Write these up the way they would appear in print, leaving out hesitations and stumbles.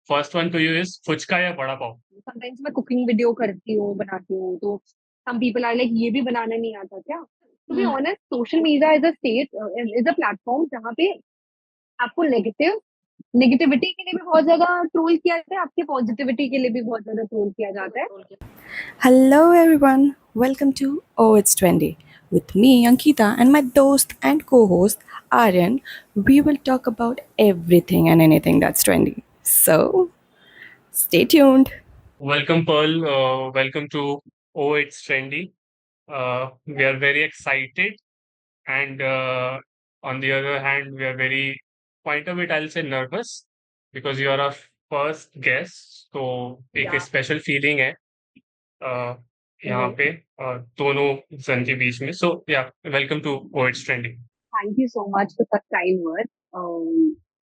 First one to you is fuchka या vada pav? Sometimes मैं cooking video करती हूँ, बनाती हूँ, तो सम पीपल आर लाइक ये भी बनाना नहीं आता क्या? To be honest, social media is a state, is a platform जहाँ पे आपको नेगेटिविटी के लिए भी बहुत ज्यादा ट्रोल किया जाता है, आपके पॉजिटिविटी के लिए भी बहुत ज्यादा ट्रोल किया जाता है। Hello everyone, welcome to Oh It's Trendy. With me, Ankita, and my host and co host, Aryan, we will talk about everything and anything that's trendy. So, stay tuned. Welcome, Pearl. Welcome to Oh It's Trendy. We are very excited, and on the other hand, we are very, quite a bit, I'll say, nervous because you are our first guest. तो एक special feeling है uh, यहाँ पे दोनों जन के बीच में. सो या welcome two oh it's trending. Thank you so much for such kind word.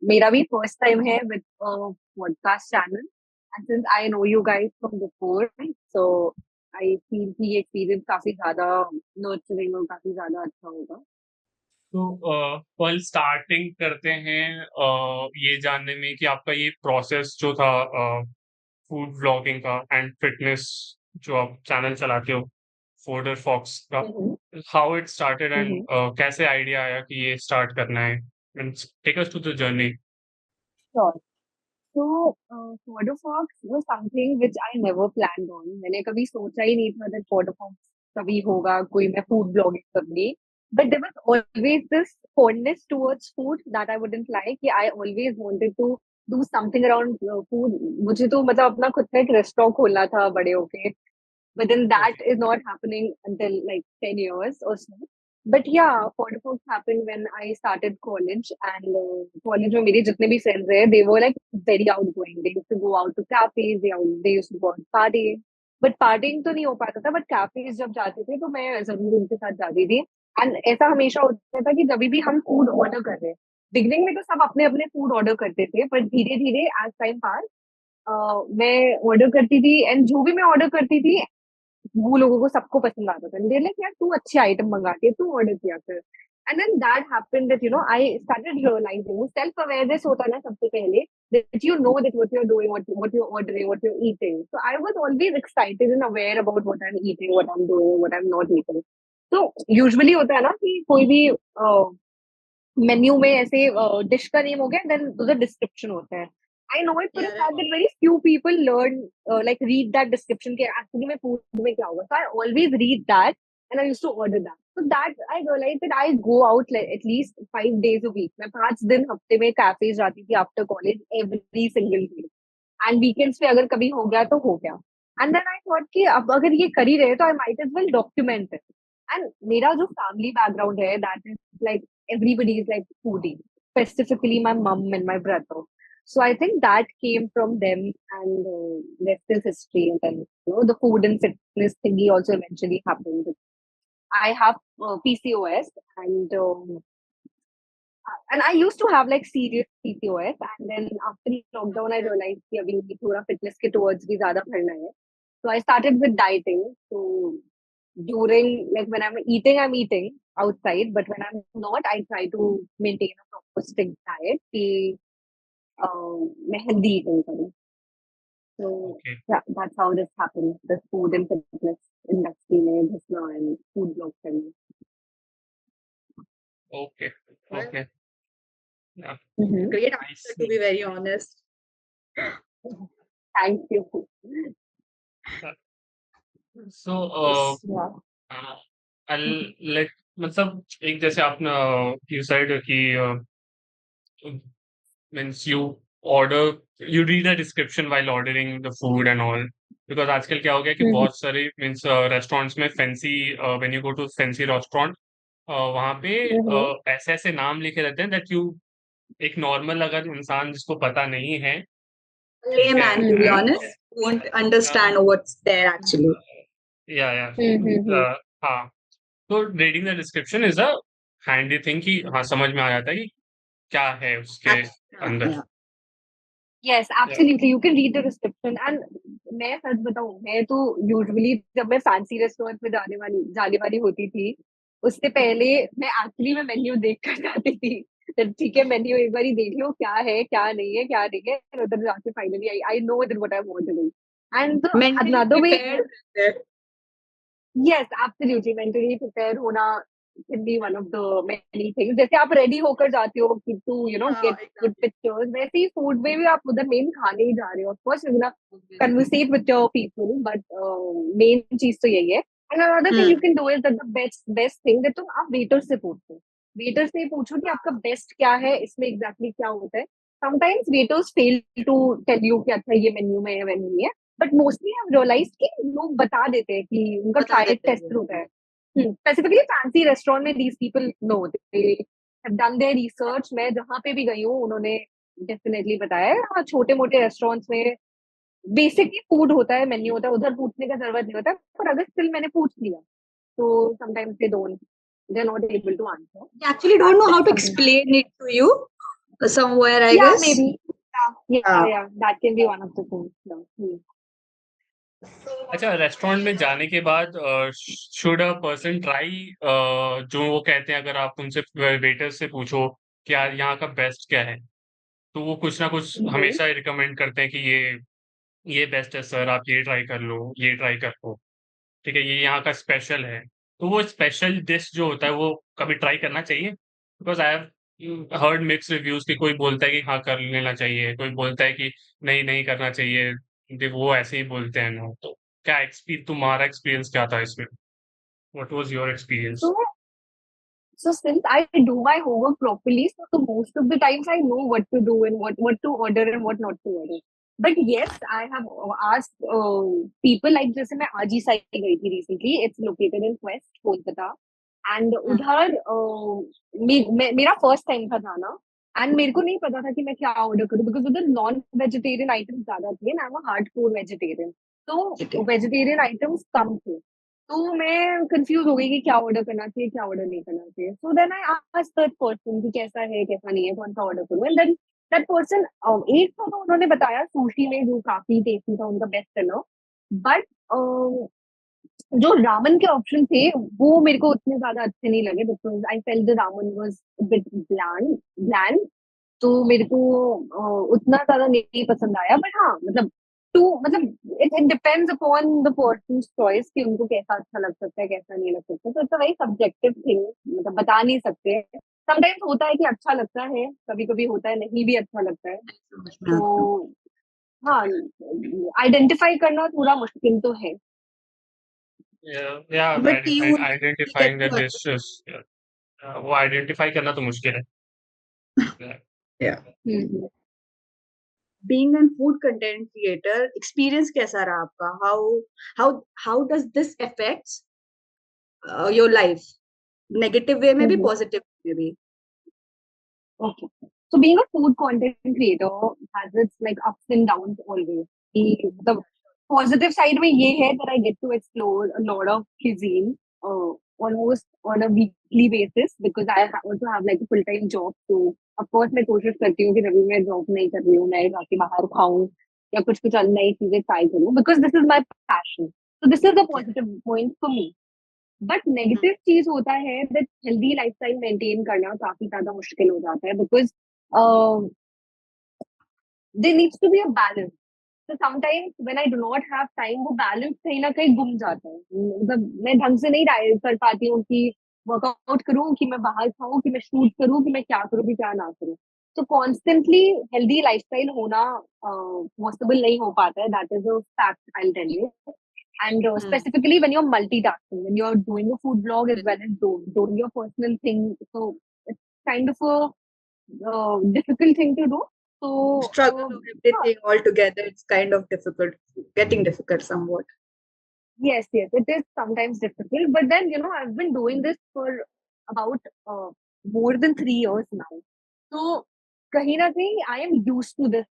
मेरा भी फर्स्ट टाइम है with podcast channel, and since I know you guys from before, so I feel कि ये एक्सपीरियंस काफी ज्यादा नर्चरिंग और काफी ज्यादा अच्छा होगा। तो पल स्टार्टिंग करते हैं ये जानने में कि आपका ये प्रोसेस जो था फूड व्लॉगिंग का एंड फिटनेस जो आप चैनल चलाते हो फूडर फॉक्स का, हाउ इट स्टार्टेड एंड कैसे आइडिया आया कि ये स्टार्ट करना है, take us to the journey. Sure. So, Border Fox was something which I never planned on. मैंने कभी सोचा ही नहीं था that Border Fox कभी होगा, कोई मैं food blogging करूंगी. But there was always this fondness towards food that I wouldn't lie कि I always wanted to do something around food. मुझे तो मतलब अपना खुद का एक रेस्टोरेंट खोलना था बड़े होके. But then that is not happening until like 10 years or so. But yeah, Folks happened when I started college, and college में मेरे जितने भी friends हैं, they were like very outgoing. They used to go out to cafes, they used to go out to party. But partying तो नहीं हो पाता था, but cafes जब जाते थे तो मैं जरूर उनके साथ जाती थी. And ऐसा हमेशा होता था कि जब भी हम food order कर रहे हैं, बिगनिंग में तो सब अपने अपने food order करते थे, पर धीरे धीरे as time passed, मैं ऑर्डर करती थी, एंड जो भी मैं ऑर्डर करती थी वो लोगों को सबको पसंद आता था. दे लाइक यार तू अच्छी आइटम मंगाती है, तू ऑर्डर किया कर. And then that happened that you know I started realizing, वो सेल्फ अवेयरनेस होता है ना सबसे पहले, that you know that what you are doing, what you are ordering, what you are eating. So I was always excited and aware about what I am eating, what I am doing, what I am not eating. तो usually होता है ना कि कोई भी menu में ऐसे dish का नेम हो गया, देन उधर डिस्क्रिप्शन होता है. I know it for a fact that very few people learn, like read that description के actually में food में क्या होगा. So I always read that and I used to order that. So that I realized that I go out like at least 5 days a week. मैं 5 दिन हफ्ते में cafes जाती थी after college every single day. And weekends पे अगर कभी हो गया तो हो गया. And then I thought कि अब अगर ये कर ही रहे तो I might as well document it. And मेरा जो family background है, that is like everybody is like foodie. Specifically my mom and my brother. So I think that came from them, and rest is history. And then you know the food and fitness thingy also eventually happened. I have PCOS, and I used to have like serious PCOS, and then after lockdown I realized कि अभी मुझे थोड़ा fitness के towards भी ज़्यादा बढ़ना है. So I started with dieting. So during like when I'm eating outside, but when I'm not, I try to maintain a proper strict diet. कि मैं healthy eating करूँ. So Okay. yeah, that's how this happened. The food and fitness industry में घुसना and food blog करना. Okay. Okay. Yeah. Great I answer, to see. be very honest. Thank you. So Yeah. I'll let, मतलब एक जैसे आपने you said कि means you read the description while ordering the food and all, because आजकल क्या हो गया कि बहुत सारे मीन्स रेस्टोरेंट्स में fancy, when you go to fancy restaurant, वहां पे ऐसे ऐसे नाम लिखे रहते हैं दैट यू, एक नॉर्मल अगर इंसान जिसको पता नहीं है, Layman, to be honest, won't understand what's there actually. या हाँ, तो reading the description is a handy thing कि हाँ समझ में आ जाता है कि क्या है उसके अंदर. Yeah. Yes, absolutely. You can read the description. And मैं सच बताऊं, मैं तो usually जब मैं fancy restaurant में जाने वाली होती थी, उससे पहले मैं actually मैं मेन्यू देख कर जाती थी. ठीक है, मेन्यू एक बार ही देख लो, क्या है क्या नहीं है, क्या नहीं है, फिर उधर जाके finally I know that what I want to do. And Mentally another way, prepared रहते हैं। यस एब्सोल्युटली, मेंटली प्रिपेयर होना can be one of the many things. जैसे आप रेडी होकर जाते हो कि टू हाँ, गेट गुड exactly. पिक्चर्स, वैसे ही फूड में भी आप उधर मेन खाने ही जा रहे हो। Of course you gonna Obviously. Conversate with your people, but main चीज तो यही है। And another thing you hmm. Can do is that the best best thing that तुम आप वेटर से पूछो। वेटर से पूछो कि आपका बेस्ट क्या है, इसमें एग्जैक्टली क्या होता है। Sometimes waiters fail to tell you कि अच्छा ये मेन्यू में है मेन्यू में है, बट मोस्टली आई रियलाइज कि लोग बता देते हैं कि उनका बता ट्रायल देते टेस्ट हैं। होता है। स्पेसिफिकली फैंसी रेस्टोरेंट में these people know, they have done their research. मैं जहां पे भी गई हूँ उन्होंने डेफिनेटली बताया है। हाँ, छोटे मोटे रेस्टोरेंट्स में बेसिकली फूड होता है, मेन्यू होता है, उधर पूछने का जरूरत नहीं होता। पर अगर स्टिल मैंने पूछ लिया तो sometimes they not able to answer. They actually don't know how that's to समथिंग, explain it to you somewhere, I या मे guess. बी, या हाँ. या that can be one of the things. अच्छा, रेस्टोरेंट में जाने के बाद शुड अ पर्सन ट्राई जो वो कहते हैं, अगर आप उनसे वेटर से पूछो कि यार यहाँ का बेस्ट क्या है, तो वो कुछ ना कुछ हमेशा रिकमेंड करते हैं कि ये बेस्ट है सर, आप ये ट्राई कर लो, ये ट्राई कर लो, ठीक है, ये यहाँ का स्पेशल है। तो वो स्पेशल डिश जो होता है वो कभी ट्राई करना चाहिए? Because I have heard mixed reviews कि कोई बोलता है कि हाँ, कर लेना चाहिए, कोई बोलता है कि नहीं, नहीं करना चाहिए, वो ऐसे ही बोलते हैं ना। तो क्या तुम्हारा एक्सपीरियंस क्या था इसमें? What was your experience? So So since I do my homework properly, so most of the times I know what to do and what to order and what not to order. But yes, I have asked people, like जैसे मैं आजी side गई थी recently. It's located in Quest, Kolkata. And उधर मेरा first time था जाना। And मेरे को नहीं पता था कि मैं क्या ऑर्डर करूँ, बिकॉज उधर नॉन वेजिटेरियन आइटम्स ज्यादा थे and I am a hardcore vegetarian. तो वेजिटेरियन आइटम्स कम थे। तो मैं कंफ्यूज हो गई कि क्या ऑर्डर करना चाहिए, क्या ऑर्डर नहीं करना चाहिए। So then I asked that person कि कैसा है कैसा नहीं है, कौन सा ऑर्डर करूँ। एंड देन दैट पर्सन, एक तो उन्होंने बताया सुशी में, जो काफी टेस्टी था, उनका बेस्ट सेलर। बट जो रामन के ऑप्शन थे वो मेरे को उतने ज्यादा अच्छे नहीं लगे, because I felt the ramen was bit bland bland. तो मेरे को उतना ज्यादा नहीं पसंद आया। बट हाँ, मतलब टू मतलब it depends upon the person choice कि उनको कैसा अच्छा लग सकता है, कैसा नहीं लग सकता। तो it's a very subjective thing, मतलब बता नहीं सकते। समटाइम्स होता है कि अच्छा लगता है, कभी कभी होता है नहीं भी अच्छा लगता है। समझ में आता है. तो हाँ, आइडेंटिफाई करना थोड़ा मुश्किल तो है। या But you get identifying the to dishes, वो आइडेंटिफाई करना तो मुश्किल है। या yeah. Hmm. Being a food content creator, experience कैसा रहा आपका? How does this affects your life? Negative way में भी, हम्म। positive में भी. Okay. So being a food content creator has its like ups and downs always. The positive side में ये है that I get to explore a lot of cuisine almost on a weekly basis, because also have like a full time job. So of course मैं कोशिश करती हूँ कि जब भी मैं जॉब नहीं कर रही हूँ मैं जाके बाहर खाऊं या कुछ कुछ नई चीजें ट्राई करूँ, because this is my passion. So this is the Yeah. positive point for me. But negative चीज होता है दैट हेल्दी लाइफस्टाइल मेंटेन करना काफी ज्यादा मुश्किल हो जाता है, because there needs to be a balance. तो sometimes when I do not have time, वो बैलेंस कहीं ना कहीं गुम जाता है। मतलब मैं ढंग से नहीं कर पाती हूँ कि वर्कआउट करूँ, कि मैं बाहर खाऊं, कि मैं शूट करूँ, कि मैं क्या करूँ, कि क्या ना करूँ। तो कॉन्स्टेंटली हेल्दी लाइफस्टाइल होना पॉसिबल नहीं हो पाता है, that is a fact, I tell you. And specifically when you're multitasking, when you're doing a food blog as well as doing your personal thing, so it's kind of a difficult thing to do. So Struggle of huh, everything all together, it's kind of difficult, getting difficult somewhat. yes, yes, it is sometimes difficult. But then I've been doing this for about more than 3 years now. So कहीं ना कहीं I am used to this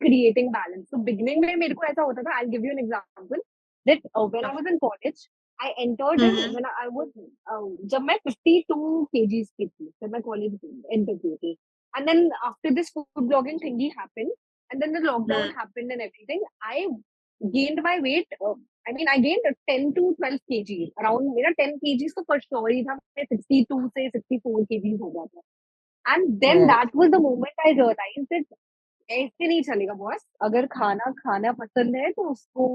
creating balance. So beginning में मेरे को ऐसा होता था, I'll give you an example that when I was in college, I entered in Mm-hmm. when I was जब मैं 52 kgs की थी, जब मैं college enter की थी, and then after this food blogging thingy happened, and then the lockdown happened and everything, I gained my weight. I mean, I gained 10 to 12 kgs. Around मेरा 10 kgs तो for sure ही था, मैं 62 से 64 kgs हो गया था। And then Oh. that was the moment I realized that ऐसे नहीं चलेगा बॉस. अगर खाना खाना पसंद है तो उसको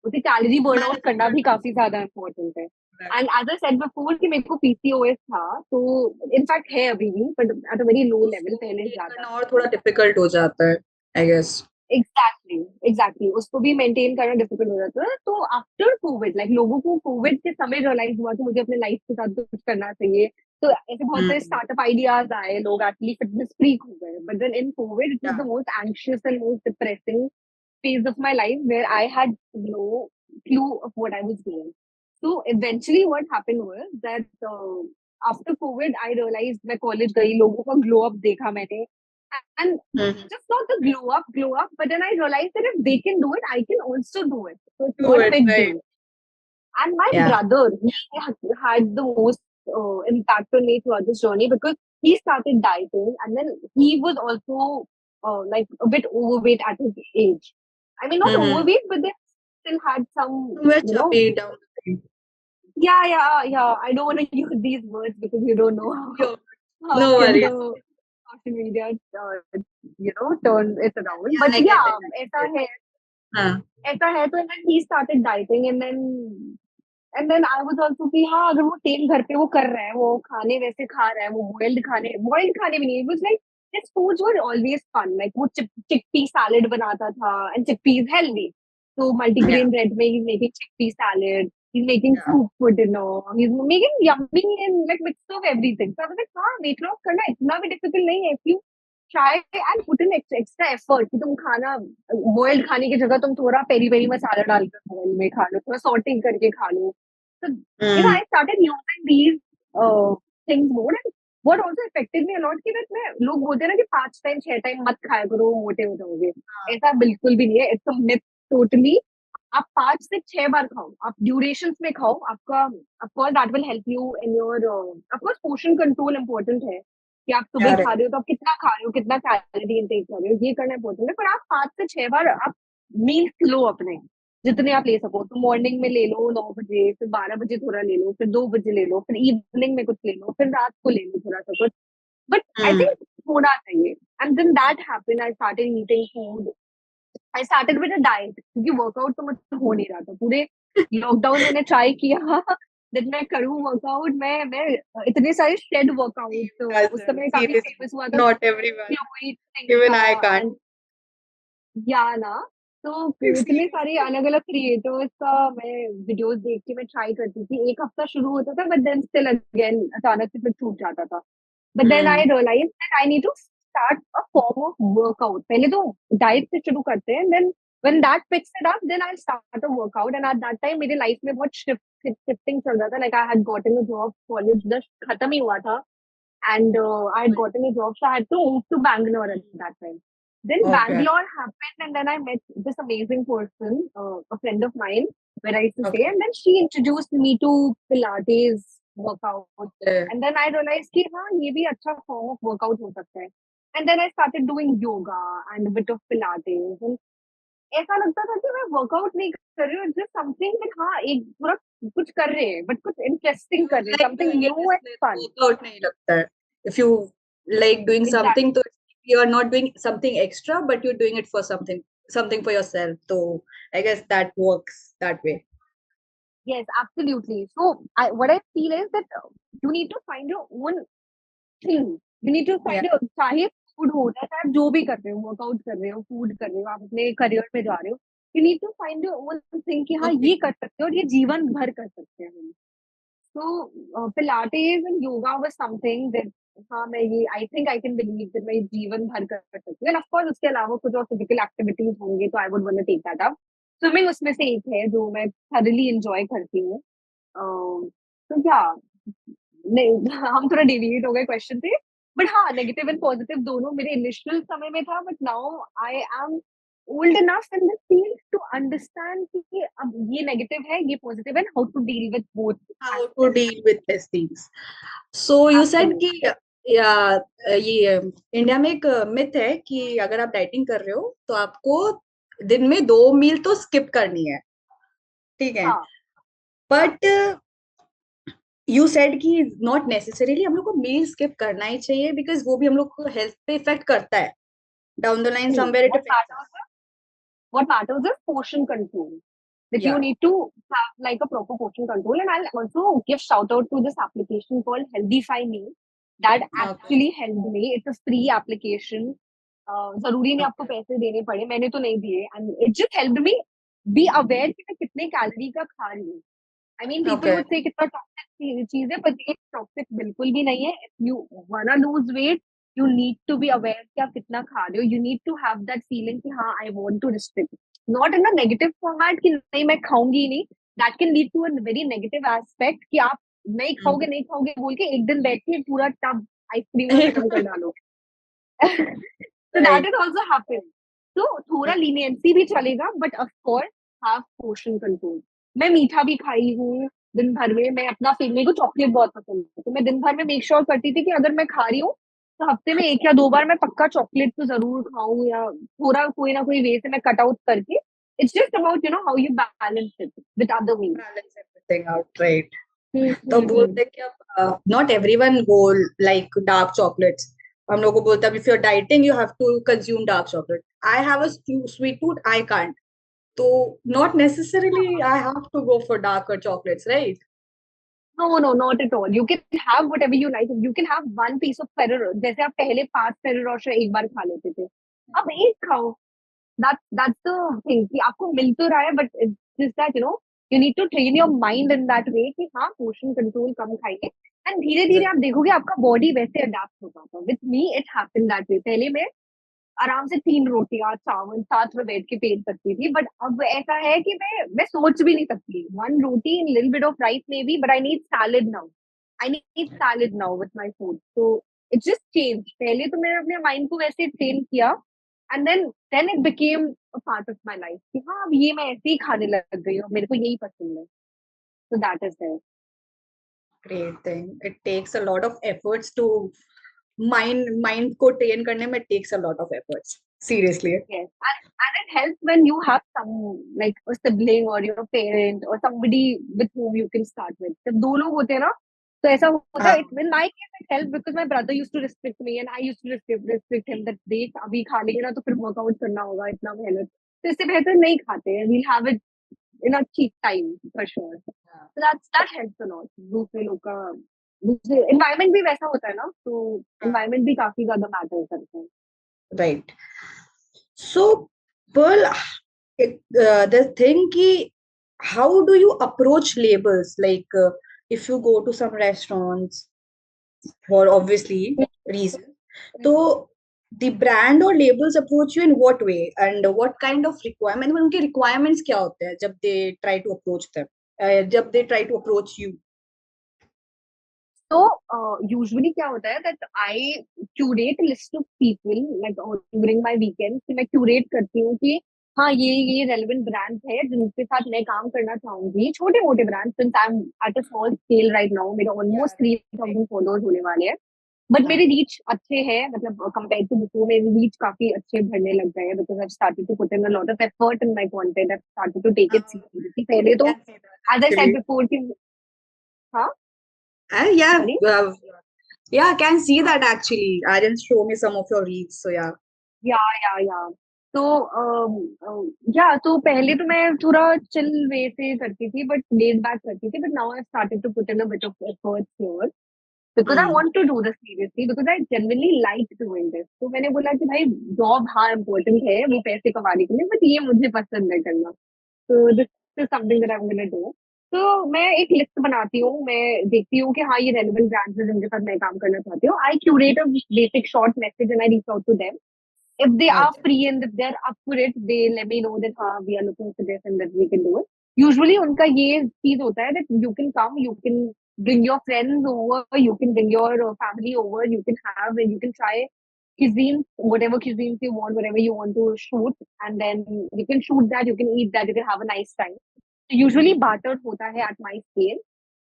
उसे कैलोरी बर्न आउट करना भी काफी ज्यादा इम्पोर्टेंट है. And as I said before कि मेरे को पीसीओएस था, तो इनफैक्ट है अभी भी, but at a very low level. पहले मेंटेन ज्यादा करना और थोड़ा डिफिकल्ट हो जाता है, आई गेस. एग्जैक्टली एग्जैक्टली उसको भी मेंटेन करना डिफिकल्ट हो जाता है. तो आफ्टर कोविड, लाइक लोगों को कोविड के समय रियलाइज हुआ कि मुझे अपने लाइफ के साथ कुछ करना चाहिए. तो ऐसे बहुत सारे स्टार्टअप आइडियाज आए, लोग एक्चुअली फिटनेस फ्रीक हो गए. But then in Covid it was the most anxious and most depressing phase of my life where I had no clue of what I was doing. So eventually what happened was that after COVID I realized मैं college गई, लोगों का glow up देखा मैंने, and just not the glow up, but then I realized that if they can do it, I can also do it. So it's Do not a it, big right. deal. And my Yeah. brother, he had the most impact on me throughout this journey because he started dieting, and then he was also like a bit overweight at his age. I mean, not overweight, but they still had some, Somewhere you know, chubby down the line. yeah. I don't want to use these words because you don't know Yo, how no can worries. the social media, turn it around. Yeah, But I get yeah, it. ऐसा है, हाँ. ऐसा है. तो and then he started dieting, and then I was also कि हाँ, अगर वो सेम घर पे वो कर रहा है, वो खाने वैसे खा रहा है, वो बॉइल्ड खाने भी नहीं. It was like his foods were always fun. Like वो chickpea salad बनाता था, and chickpea is healthy. So multigrain bread में he's making chickpea salad. He's making Yeah. soup for dinner. He's making yummy and like mix of everything. So I was like, हाँ, weight loss करना इतना भी difficult नहीं है. If you try and put in extra effort कि तुम खाना boiled खाने की जगह तुम थोड़ा पेरी पेरी मसाला डालकर बॉइल में खा लो, थोड़ा सॉटिंग करके खा लो. So I started using these things more, and what also affected me a lot कि मैं लोग बोलते हैं ना कि 5 टाइम 6 टाइम मत खाया करो, मोटे हो जाओगे. ऐसा बिल्कुल भी नहीं है. It's a myth totally. आप 5 से 6 बार खाओ, आप ड्यूरेशंस में खाओ. आपका of course that will help you in your, of course portion control important है कि आप सुबह Correct. खा रहे हो तो आप कितना खा रहे हो, कितना कैलोरी इनटेक कर रहे हो, ये करना इम्पोर्टेंट है. पर आप 5 से 6 बार आप मील्स लो अपने, जितने आप ले सको. तो मॉर्निंग में ले लो 9 बजे, फिर 12 बजे थोड़ा ले लो, फिर 2 बजे ले लो, फिर इवनिंग में कुछ ले लो, फिर रात को ले लो थोड़ा सा कुछ. बट आई थिंक होना चाहिए. And then that happened. I started eating food. I started with a diet क्योंकि वर्कआउट तो मुझसे हो नहीं रहा था. पूरे लॉकडाउन मैंने ट्राई किया that मैं करूँ वर्कआउट. मैं इतने सारे शेड वर्कआउट, तो उस समय काफी Seriously, फेमस हुआ था not everyone. फ्लोइड सिंह Even का, I can't. and या ना. तो इतने सारे अलग अलग क्रिएटर्स का मैं वीडियोस देख के मैं ट्राई करती थी. एक हफ्ता शुरू होता था, बट देन स्टिल अगेन अचानक से फिर छूट जाता था. But then I realize that I need to start a form of workout. पहले तो डाइट से शुरू करते हैं, then when that picks it up, then I start a workout. And at that time मेरे लाइफ में बहुत शिफ्टिंग चल रहा था. Like I had gotten a job, college just खत्म ही हुआ था, and I had gotten a job, so I had to move to Bangalore at that time. Then Okay. Bangalore happened, and then I met this amazing person, a friend of mine, where I used to stay, and then she introduced me to Pilates workout, Okay. and then I realized कि हाँ, ये भी अच्छा form of workout हो सकता है. And then I started doing yoga and a bit of Pilates, and ऐसा लगता था कि मैं वर्कआउट नहीं कर रही हूँ, जस्ट समथिंग कि हाँ एक पूरा कुछ कर रहे हैं, बट कुछ इंटरेस्टिंग कर रहे हैं, Like something doing it new and इसमें फन. workout नहीं लगता है. If you like doing something, तो you are not doing something extra, but you're doing it for something for yourself. So I guess that works that way. Yes, absolutely. So what I feel is that you need to find your own thing. You need to find your, चाहे food हो, चाहे आप जो भी कर रहे हो, workout कर रहे हो, फूड कर रहे हो, आप अपने करियर में जा रहे हो, you need to find your own thing कि हाँ ये कर सकते हो और ये जीवन भर कर सकते हैं हम. So Pilates and yoga was something that हाँ मैं ये I think I can believe that मैं जीवन भर कर सकती हूँ. And of course उसके अलावा कुछ और physical activities होंगे तो I would want to take that up. Swimming उसमें से एक है जो मैं thoroughly enjoy करती हूँ. तो yeah, नहीं हम थोड़ा डेविएट हो गए क्वेश्चन से. बट हाँ, नेगेटिव एंड पॉजिटिव दोनों मेरे इनिशियल समय में था, but now I am old enough in this field to understand कि अब ये नेगेटिव है, ये पॉजिटिव है, how to deal with both. How to deal with these things. So you said कि ये इंडिया में एक मिथ है कि अगर आप डाइटिंग कर रहे हो तो आपको दिन में 2 मील तो स्किप करनी है, ठीक है. हाँ. बट you said कि not necessarily हम लोग को meal skip करना ही चाहिए because वो भी हम लोग को health पे effect करता है. Down the line See, somewhere it affects us. what matters is portion control. That you Yeah. need to have like a proper portion control. And I'll also give shout out to this application called Healthify Me that Okay. actually helped me. It's a free application. जरूरी नहीं आपको Okay. पैसे देने पड़े, मैंने तो नहीं दिए, and it just helped me be aware कि मैं कितने कैलोरी का खा रही हूँ. I mean, people Okay. would say कितना टॉक्सिक चीज है, पर ये टॉक्सिक बिल्कुल भी नहीं है. If you wanna lose weight, you need to be aware कि आप कितना खा रहे हो. You need to have that feeling कि हाँ, I want to restrict. Not in a negative format कि नहीं मैं खाऊंगी ही नहीं. That can lead to a very negative aspect कि आप नहीं खाओगे बोल के एक दिन बैठ के पूरा टब आइसक्रीम का खत्म कर डालोगे. So that Right. is also happen. So थोड़ा leniency भी चलेगा, but of course have portion control. मैं मीठा भी खाई हूँ दिन भर में. मैं अपना मेरे को चॉकलेट बहुत पसंद है, तो मैं दिन भर में मेक श्योर करती थी कि अगर मैं खा रही हूँ तो हफ्ते में 1 या 2 बार मैं पक्का चॉकलेट तो जरूर खाऊं, या थोड़ा कोई ना कोई वे से मैं कट आउट करके. It's just about how you balance it with other meals. Balance everything out, right? तो बोलते हैं कि अब not everyone go like dark chocolates. हम लोग को बोलते हैं if you're dieting you have to consume dark chocolate. I have a sweet tooth, I can't. So not necessarily I have to go for darker chocolates, right? No, not at all. You can have whatever you like. You can have one piece of Ferrero. जैसे आप पहले 5 Ferrero Rocher एक बार खा लेते थे, अब एक खाओ. That's the thing कि आपको मिल तो रहा है, but it's just that you need to train your mind in that way कि हाँ portion control कम खाइए, and धीरे धीरे आप देखोगे आपका body वैसे adapt हो जाता है. With me it happened that way. पहले मैं आराम से 3 रोटियां चावल साथ में बैठ के पेट सकती थी, बट अब ऐसा है कि मैं सोच भी नहीं सकती. 1 roti in little bit of rice maybe, but I need salad now. I need salad now with my food. So it just change. पहले तो मैंने अपने माइंड को वैसे ट्रेन किया, and then it became a part of my life कि हाँ अब ये मैं ऐसे ही खाने लग गई हूँ, मेरे को यही पसंद है. So that is there. Great thing. It takes a lot of efforts to mind को train करने में takes a lot of efforts. Seriously. Yes, and it helps when you have some like a sibling or your parent or somebody with whom you can start with. जब 2 लोग होते हैं ना, तो ऐसा होता है. In my case, it helped because my brother used to restrict me and I used to restrict him that देख अभी खा लेंगे ना तो फिर वर्कआउट करना होगा, इतना मेहनत. तो इससे बेहतर नहीं खाते हैं. We'll have it in a cheap time for sure. So that helps a lot. दूसरे लोग का दूसरे environment भी वैसा होता है ना, तो environment भी काफी ज्यादा मैटर करता है. Right. So, Pearl, the thing ki, how do you approach labels? Like, if you go to some restaurants for obviously reasons, so the brand or labels approach you in what way and what kind of requirement? उनके requirements क्या होते हैं जब they try to approach them? जब they try to approach you? So usually क्या होता है that I curate a list of people like during my weekend कि मैं curate करती हूँ कि हाँ ये relevant brands है जिनके साथ मैं काम करना चाहूंगी. छोटे मोटे brands, since I'm at a small scale right now, मेरे almost 3,000 followers होने वाले हैं, बट मेरे रीच अच्छे हैं. मतलब कंपेयर टू बिफोर मेरे रीच काफी अच्छे बढ़ने लग गए हैं because I've started to put in a lot of effort in my content. I've started to take it seriously. पहले तो as I said before कि हाँ Yeah, sorry. yeah, I can see that actually. I didn't show me some of your reels, so yeah. या तो तो पहले तो मैं थोड़ा चिल वे से करती थी, बट लेड बैक करती थी, but now I started to put in a bit of efforts here because I want to do this seriously because I generally like doing this. तो मैंने बोला कि भाई जॉब हाँ इम्पोर्टेंट है वो पैसे कमाने के लिए, बट ये मुझे पसंद है करना. तो this is something that I am gonna do. तो मैं एक लिस्ट बनाती हूँ. मैं देखती हूँ कि हाँ ये रेलेवेंट ब्रांड्स हैं जिनके साथ मैं काम करना चाहती हूँ. I curate a basic short message and I reach out to them. If they are Okay. free and if they're up for it, they let me know that we are looking for this and that we can do it. Usually उनका ये चीज होता है that you can come, you can bring your friends over, you can bring your family over, you can have and you can try cuisines, whatever cuisines you want, whatever you want to shoot, and then you can shoot that, you can eat that, you can have a nice time. So usually bartered होता है at my scale.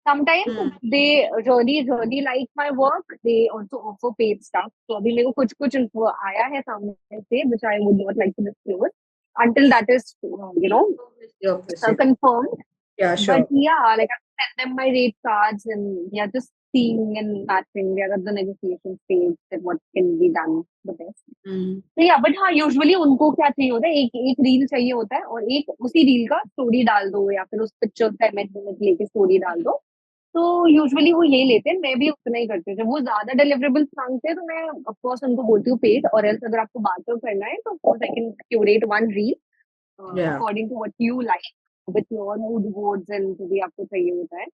Sometimes they really like my work. They also offer paid stuff. So अभी मेरे को कुछ info आया है सामने से which I would not like to disclose until that is Obviously. confirmed. Yeah, sure. But yeah, like send them my rate cards and we are just seeing and matching. We are at the negotiation stage that what can be done the best. तो या but हाँ usually उनको क्या चाहिए होता है, एक एक रील चाहिए होता है और एक उसी रील का स्टोरी डाल दो या फिर उस पिक्चर का इमेज लेके स्टोरी डाल दो. तो यूजुअली वो यही लेते हैं. मैं भी उतना ही करती हूँ. जब वो ज्यादा डिलीवरेबल्स मांगते हैं तो मैं ऑफ कोर्स उनको बोलती हूँ पेड, और एल्स अगर आपको बात करना है तो of course I can curate one reel Yeah. According to what you like with your mood boards and जो भी आपको चाहिए होता है.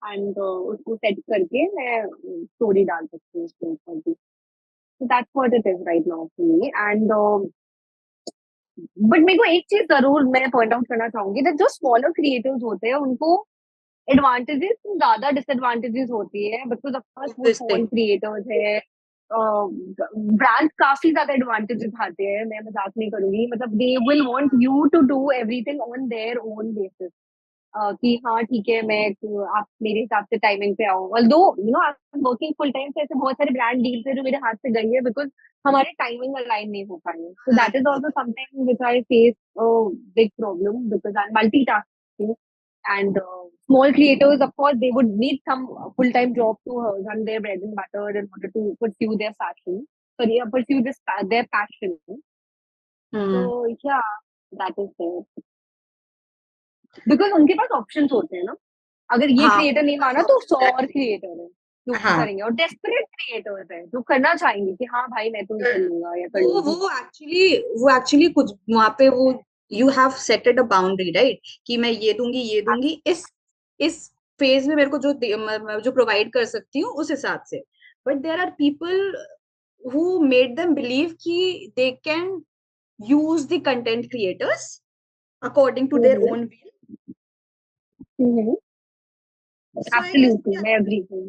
एंड उसको सेट करके मैं स्टोरी डाल सकती हूँ उसके ऊपर भी. So that's what it is right now for me. And but मेरे को एक चीज जरूर मैं पॉइंट आउट करना चाहूंगी कि जो स्मॉलर क्रिएटर्स होते हैं उनको एडवांटेजेस ज्यादा डिसएडवांटेजेस होती है. बिकॉज ऑफ कोर्स वो Obviously. स्मॉल क्रिएटर्स है. ब्रांड काफी ज्यादा एडवांटेज उठाते हैं. मैं मजाक नहीं करूंगी. मतलब they will want you to do everything on their own basis. कि हाँ ठीक है मैं आप मेरे हिसाब से टाइमिंग पे आओ. Although you know I am working full time. से ऐसे बहुत सारे ब्रांड डील्स है जो मेरे हाथ से गई है बिकॉज हमारे टाइमिंग अलाइन नहीं हो पाए. सो that is also something which I face big problem because I M multitasking. And small creators, of course, they would need some full-time job to run their bread and butter in order to pursue their passion. Sorry, pursue their passion. So yeah, that is it. Because उनके पास options होते हैं ना. अगर ये हाँ. Creator नहीं माना तो 100 और क्रिएटर है जो हाँ. करेंगे. और डेस्परेट क्रिएटर्स है जो करना चाहेंगे कि हाँ भाई मैं तो कर लूंगा या कर वो लूंगी. वो एक्चुअली कुछ वहां पे वो you have settled a boundary right कि मैं ये दूंगी इस फेज में मेरे को जो प्रोवाइड कर सकती हूँ उस हिसाब से. But there are people who made them believe कि they can use the content creators according to their own will. Absolutely, मैं agree हूँ.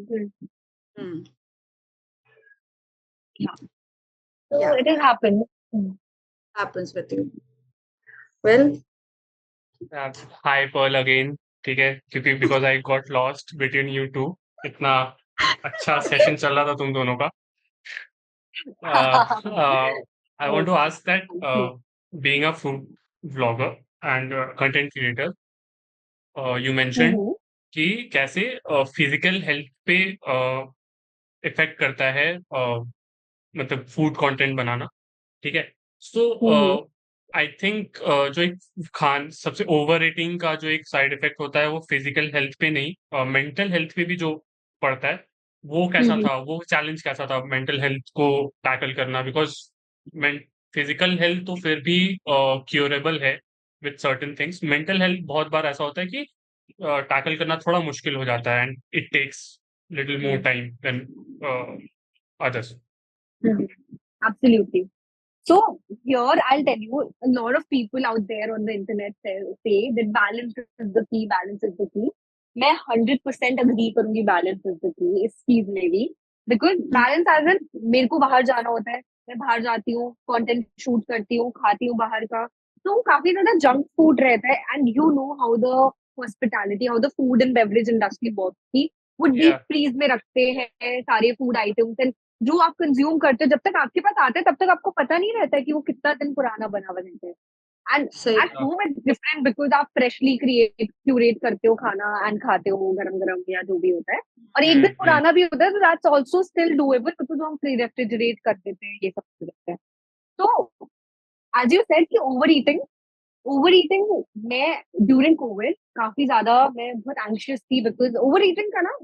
Yeah. So Yeah. it has happened. happens with you. Well, Hi Pearl again. ठीक है, क्योंकि because I got lost between you two. इतना अच्छा session चल रहा था तुम दोनों का. I want to ask that being a food vlogger and content creator, you mentioned कि कैसे फिजिकल हेल्थ पे इफेक्ट करता है मतलब फूड कंटेंट बनाना. ठीक है. सो आई थिंक जो एक सबसे ओवर रेटिंग का जो एक साइड इफेक्ट होता है वो फिजिकल हेल्थ पे नहीं मेंटल हेल्थ पे भी जो पड़ता है वो कैसा था, वो चैलेंज कैसा था मेंटल हेल्थ को टैकल करना. बिकॉज फिजिकल हेल्थ तो फिर भी क्योरेबल है with certain things. Mental health बहुत बार ऐसा होता है कि टैकल करना थोड़ा मुश्किल हो जाता है and it takes little more time than others. Absolutely. So here I'll tell you, a lot of people out there on the internet say that balance is the key. Balance is the key. मैं 100% agree करूंगी balance is the key इस चीज में भी. Because balance as in मेरे को बाहर जाना होता है, मैं बाहर जाती हूँ, content shoot करती हूँ, खाती हूँ बाहर का, तो काफी ज्यादा junk food रहता है. And you know how the hospitality, how the food and beverage industry works की, वो deep Yeah. freeze में रखते हैं सारे food items. And जो आप कंज्यूम करते हो जब तक आपके पास आते हैं तब तक आपको पता नहीं रहता है कि वो कितना दिन पुराना बना हुआ रहता है. And at home it's different because आप फ्रेशली क्यूरेट करते हो खाना एंड खाते हो गरम गरम या जो भी होता है. और एक दिन पुराना भी होता है तो that's also still doable because हम प्री रेफ्रिजरेट कर देते हैं ये सब करते हैं. तो एज यू सेड कि ओवर ईटिंग मैं ड्यूरिंग कोविड काफी ज्यादा मैं बहुत एंशियस थी बिकॉज ओवर ईटिंग का ना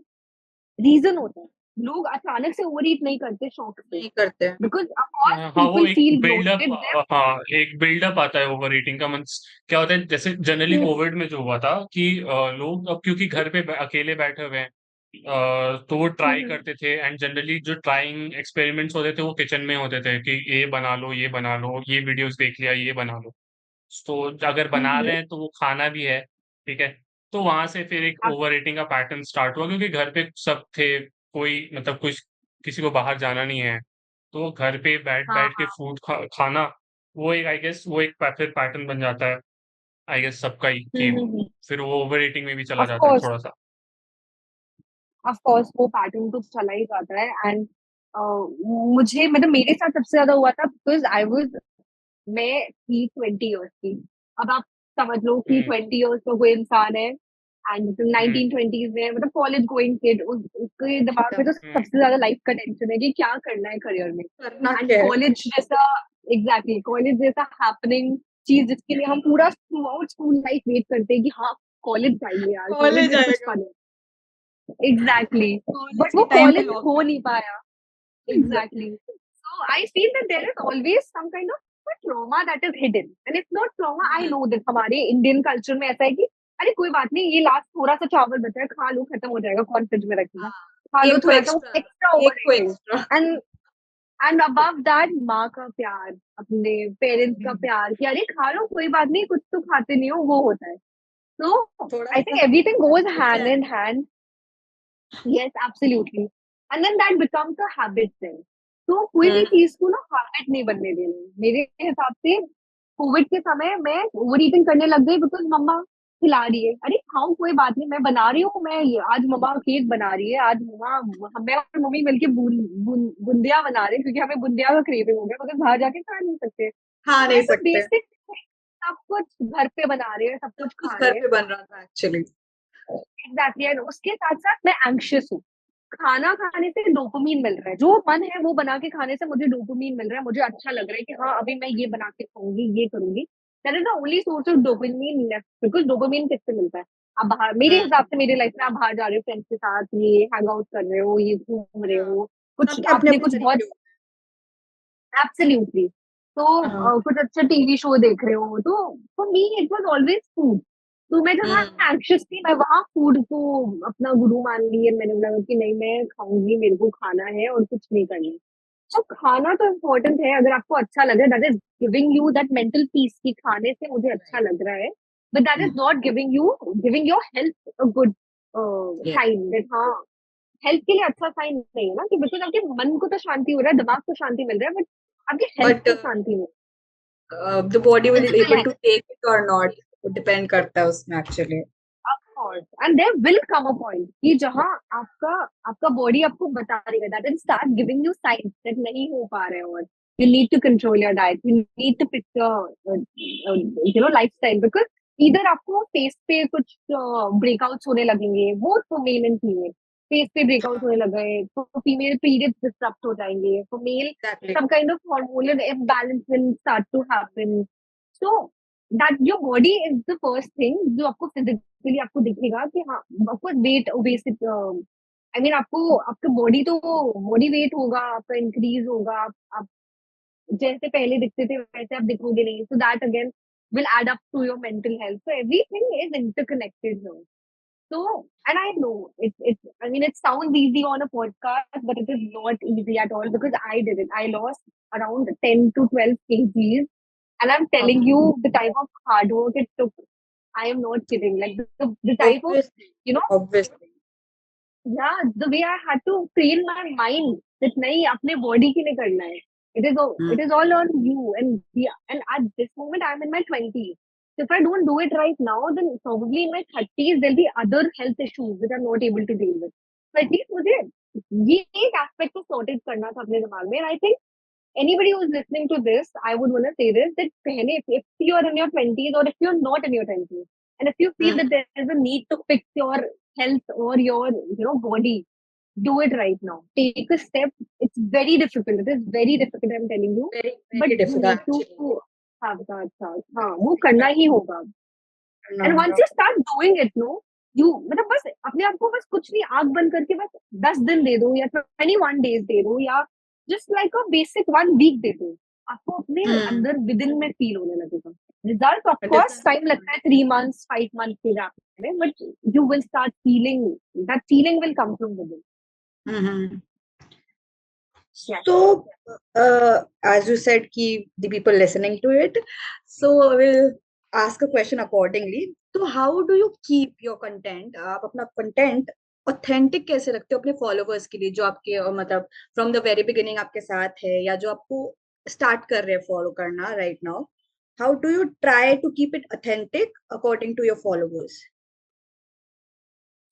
रीजन होता है. लोग अचानक से ओवर ईट नहीं करते शौक से नहीं करते. बिकॉज हाँ, वो पीपल एक फील बिल्डअप ब्लोटेड. हाँ एक बिल्डअप आता है ओवर ईटिंग का. मींस क्या होता है जैसे जनरली कोविड में जो हुआ था कि लोग अब क्योंकि घर पे अकेले बैठे हुए हैं तो वो ट्राई करते थे. एंड जनरली जो ट्राइंग एक्सपेरिमेंट्स होते थे वो किचन में होते थे कि ये बना लो ये बना लो, ये वीडियोस देख लिया ये बना लो. तो अगर बना रहे हैं तो वो खाना भी है. ठीक है. तो वहां से फिर एक ओवर ईटिंग का पैटर्न स्टार्ट हुआ क्योंकि घर पे सब थे, कोई मतलब कुछ किसी को बाहर जाना नहीं है तो घर पे बैठ बैठ के फूड खाना वो एक आई गेस वो एक फिर पैटर्न बन जाता है आई गेस सबका ही कि फिर वो ओवर ईटिंग में भी चला जाता है थोड़ा सा. ऑफ कोर्स वो पैटर्न तो चला ही जाता है. एंड मुझे मतलब मेरे साथ सबसे ज्यादा हुआ था बिकॉज मैं थी 20 इयर्स की. अब आप समझ लो कि 20 इयर्स का कोई इंसान है एंड 1920s में मतलब कॉलेज गोइंग किड, उसके दिमाग में तो सबसे ज्यादा लाइफ का टेंशन है कि क्या करना है करियर में। करना एंड क्या है? कॉलेज जैसा, एग्जैक्टली कॉलेज जैसा हैपनिंग चीज जिसके लिए हम पूरा throughout school life wait करते हैं कि हाँ कॉलेज जाएंगे यार, कॉलेज कॉलेज में कुछ आएगा, फन है। एग्जैक्टली, कॉलेज बट के वो टाइम पे कॉलेज लॉक हो कर नहीं पाया। Exactly. Exactly. So I feel that there is always some kind of a trauma that is hidden. And it's not trauma, I know that हमारे Indian culture में ऐसा है कि अरे कोई बात नहीं, ये लास्ट थोड़ा सा चावल बचा है, खा लो, खत्म हो जाएगा, कौन फ्रिज में रखेगा, खा लो एक को थोड़ा सा, वो एक्स्ट्रा, एक्स्ट्रा एक ओवर को eating. Extra. And and above that माँ का प्यार, अपने पेरेंट्स का प्यार कि अरे खा लो कोई बात नहीं, कुछ तो खाते नहीं हो, वो होता है। So थोड़ा I सा think everything goes होता hand है। in hand. Yes, absolutely. And then that becomes a habit then. तो कोई भी चीज को ना हैबिट नहीं बनने देना। मेरे हिसाब से कोविड के समय मैं ओवर ईटिंग करने लग गई बिकॉज मम्मा खिला रही है, अरे खाओ कोई बात नहीं, मैं बना रही हूँ, मैं आज मम्मा केक बना रही है, आज मम्मा मैं और मम्मी मिलके बुंदिया बना रहे हैं क्योंकि हमें बुंदिया का क्रेविंग हो गया, बिकॉज बाहर जाके खा नहीं सकते। खा तो नहीं ऐसा सकते, बेसिक सब कुछ घर पे बना रहे हैं, सब सब कुछ कुछ खा घर रहे हैं। पे बन रहा था एक्चुअली। एग्जैक्टली, एंड उसके साथ साथ मैं एंग्शियस हूँ। खाना खाने से डोपामीन मिल रहा है, जो मन है वो बना के खाने से मुझे डोपामीन मिल रहा है, मुझे अच्छा लग रहा है कि हाँ अभी मैं ये बना के खाऊंगी, ये करूंगी। That is the only source of dopamine left, because dopamine किससे मिलता है? आप बाहर, मेरे हिसाब से मेरे लाइफ में आप बाहर जा रहे हो फ्रेंड्स के साथ, ये हैंग आउट कर रहे हो, ये घूम रहे हो, कुछ सबके अपने आपने अपने कुछ बहुत, तरीके होते एब्सोल्युटली। तो हैं। हाँ। कुछ अच्छा टीवी शो देख रहे हो, तो for me it was always food. तो मैं जहाँ एंग्शियस थी, मैं वहां फूड को अपना गुरु मान ली और मैंने बोला कि नहीं मैं खाऊंगी, मेरे को खाना है और कुछ नहीं करना है। तो खाना तो इम्पोर्टेंट है, अगर आपको अच्छा लग रहा है, that is giving you that mental peace कि खाने से मुझे अच्छा राइट। लग रहा है, but that is not giving your health a good yes. Sign, that हाँ हेल्थ के लिए अच्छा साइन नहीं है ना, कि बिकॉज आपके मन को तो शांति हो रहा है, दिमाग को शांति मिल रहा है, बट आपकी हेल्थ बट को शांति नहीं, the body will physical able health. To take it और नॉट, डिपेंड करता है उसमें actually. Of course, and there will come a point कि जहां आपका आपका बॉडी आपको बता देगा, that is start giving you signs that नहीं हो पा रहे हो, और you need to control your diet, you need to pick lifestyle, because इधर आपको फेस पे कुछ ब्रेकआउट्स होने लगेंगे, वो तो मेल एंड फीमेल, फेस पे ब्रेकआउट होने लग गए तो फीमेल पीरियड्स डिस्टर्ब हो जाएंगे, for male exactly. some kind of hormonal imbalance will start to happen. So that your body is the first thing जो आपको फिजिकली आपको दिखेगा कि हाँ, of course weight obesity, I mean आपको आपका बॉडी तो बॉडी वेट होगा, आपका इंक्रीज होगा, आप जैसे पहले दिखते थे वैसे आप दिखोगे नहीं, so that again will add up to your mental health, so everything is interconnected here. So, and I know I mean, it sounds easy on a podcast, but it is not easy at all because I did it. I lost around 10 to 12 kgs, and I'm telling you the type of hard work it took. I am not kidding. Like the type of, obviously, you know, obviously. yeah, the way I had to train my mind that nahi apne body ke liye karna hai. It is all on you, and yeah, and at this moment I'm in my 20s. So if I don't do it right now, then probably in my 30s there'll be other health issues that I'm not able to deal with. So at least मुझे ये एक aspect को sorted करना था अपने दिमाग में, and I think anybody who's listening to this, I would want to say this, that पहले if you're in your 20s or if you're not in your 20s, and if you feel that there is a need to fix your health or your body, do it right now. Take a step. It's very difficult. It is very difficult, I'm telling you. Very But very you difficult need actually. to have that chance. हाँ, वो करना ही होगा. And once you start doing it, no, you मतलब बस अपने आप को बस कुछ नहीं, आंख बंद करके बस 10 दिन दे दो या 21 days दे दो या just like a basic 1 week दे दो, आपको अपने अंदर विदिन में फील होने लगेगा. रिजल्ट ऑफ कोर्स टाइम लगता है, 3 months 5 months के गैप में, but you will start feeling, that feeling will come from within. So, as you said, the people listening to it, so I will ask a question accordingly. So, how do you keep your content? आप अपना content authentic कैसे रखते हो अपने followers के लिए, जो आपके मतलब from the very beginning आपके साथ है, या जो आपको start कर रहे हैं follow करना right now? How do you try to keep it authentic according to your followers?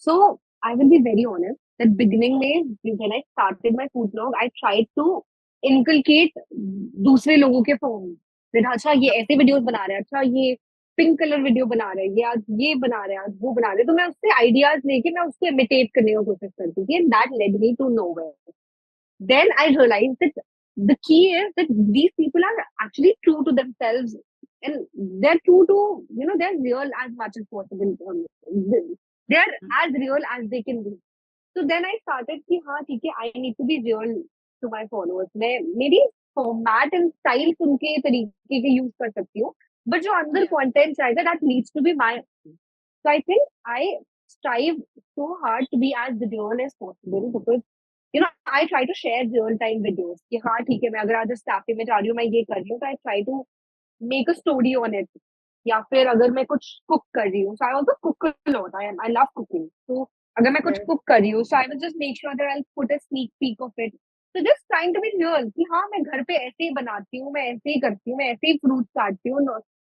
So I will be very honest that beginning में when I started my food blog, I tried to inculcate दूसरे लोगों के form. अच्छा ये ऐसे videos बना रहे हैं, अच्छा ये पिंक कलर वीडियो बना रहे हैं, ये आज ये बना रहे हैं, आज वो बना रहे हैं, तो मैं उससे आइडियाज लेके मैं उसको इमिटेट करने की कोशिश करती थी, and that led me to nowhere. Then I realized that the key is that these people are actually true to themselves, and they're true to, they're real as much as possible. They're as real as they can be. So then I started कि हाँ ठीक है, I need to be real to my followers. मैं मेरी format and style उनके तरीके के use कर सकती हूँ, but जो अंदर Yeah. content रहेगा, that needs to be my. So I think I strive so hard to be as real as possible, because I try to share real time videos कि हाँ ठीक है, मैं अगर आज इस कैफे में जा रही हूँ, मैं ये कर रही हूँ, तो I try to make a story on it. या फिर अगर मैं कुछ कुक कर रही हूँ, so I also cook a lot. I love cooking. So अगर मैं कुछ Right. कुक कर रही हूँ, so I will just make sure that I'll put a sneak peek of it. So just trying to be real कि हाँ मैं घर पे ऐसे ही बनाती हूँ, मैं ऐसे ही करती हूँ, मैं ऐसे ही fruits काटती हूँ.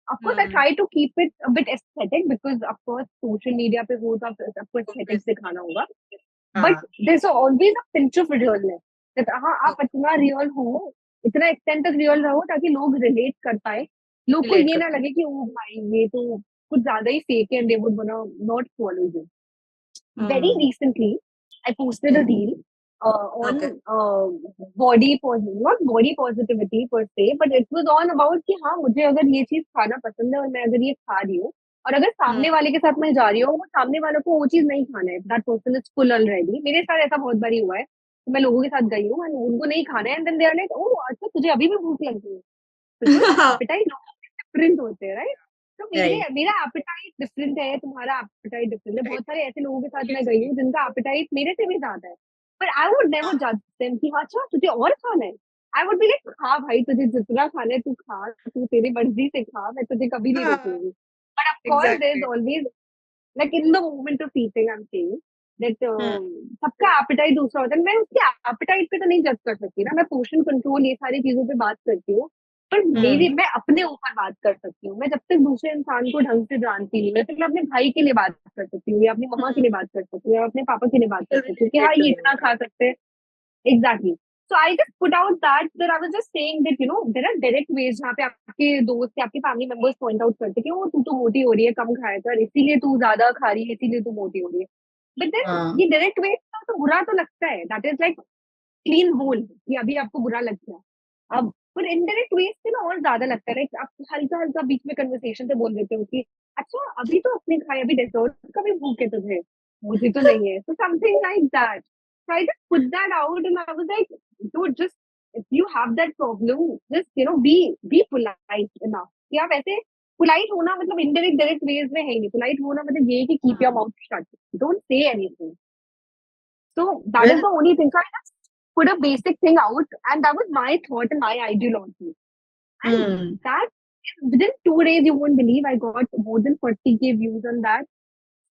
Of course, I try to keep it a bit aesthetic, because of course social media पे हो तो आपको aesthetics दिखाना होगा. But हाँ. there's always a pinch of realness. That हाँ आप Okay. इतना रियल हो, इतना एक्सटेंड तक रियल रहो ताकि लोग रिलेट कर पाए. लोग को Relate ये कर. ना लगे कि ओ भाई ये तो कुछ ज्यादा ही फेक है, and they would wanna not follow you. Very recently, I posted a reel on Okay. not body positivity per se, but it was all about कि हाँ मुझे अगर ये चीज खाना पसंद है और मैं अगर ये खा रही हूँ, और अगर सामने वाले के साथ मैं जा रही हूँ, वो सामने वालों को वो चीज नहीं खाना है, that person is full already. मेरे साथ ऐसा बहुत बारी हुआ है कि मैं लोगों के साथ गई हूँ and उनको नहीं खाना है, and then they are like, oh अच्छा तुझे अभी भी भूख लगी है, बिकॉज एपेटाइट डिफरेंट होते हैं, राइट? तो Right. मेरा एपेटाइट डिफरेंट है, तुम्हारा एपेटाइट डिफरेंट है. बहुत सारे ऐसे लोगों के साथ मैं गई हूँ जिनका एपेटाइट मेरे से भी ज्यादा है, पर आई वुड नेवर जज देम कि हाँ अच्छा तुझे और खाना है. आई वुड बी लाइक हाँ भाई तुझे जितना खाना है तू खा, तू तेरी मर्जी से खा, मैं तुझे कभी नहीं हाँ, रोकूंगी. But of course there is exactly. Always, like in the moment of eating, I'm saying that hmm. सबका एपेटाइट दूसरा होता है. मैं उसके एपेटाइट पे तो नहीं जज कर सकती ना, मैं पोर्शन कंट्रोल ये सारी चीजों पे बात करती हूँ, पर मैं अपने ऊपर बात कर सकती हूँ. मैं जब तक दूसरे इंसान को ढंग से जानती नहीं, मैं तो मैं अपने भाई के लिए बात कर सकती हूँ, या अपनी मम्मा के लिए बात कर सकती हूँ, या अपने पापा के लिए बात कर Will सकती हूँ कि हाँ relate to ये you. इतना खा सकते हैं. Exactly. So I just put out that I was just saying that there are direct ways जहाँ पे आपके दोस्त या आपके फैमिली मेंबर्स पॉइंट आउट करते हैं कि वो तू तो मोटी हो रही है, कम खाया कर, इसीलिए तू ज्यादा खा रही है, इसीलिए तू मोटी हो रही है. बट देन हाँ. ये डायरेक्ट वे तो बुरा तो लगता है, दैट इज लाइक क्लीन बोल कि अभी आपको बुरा लग गया. अब पर इनडायरेक्ट वे से ना और ज्यादा लगता है, लाइक आप हल्का हल्का बीच में कन्वर्सेशन से बोल देते हो कि अच्छा अभी तो अपने खाया, अभी डेजर्ट का भी भूख है तुझे, मुझे तो नहीं है. So something like that. So I just put that out and I was like, dude, just if you have that problem, just be polite enough. कि आप ऐसे polite होना मतलब indirect direct ways में है ही नहीं. Polite होना मतलब ये है कि keep your mouth shut. Don't say anything. So that is Well, the only thing. So I just put a basic thing out, and that was my thought and my ideology. And that within 2 days, you won't believe, I got more than 40K views on that.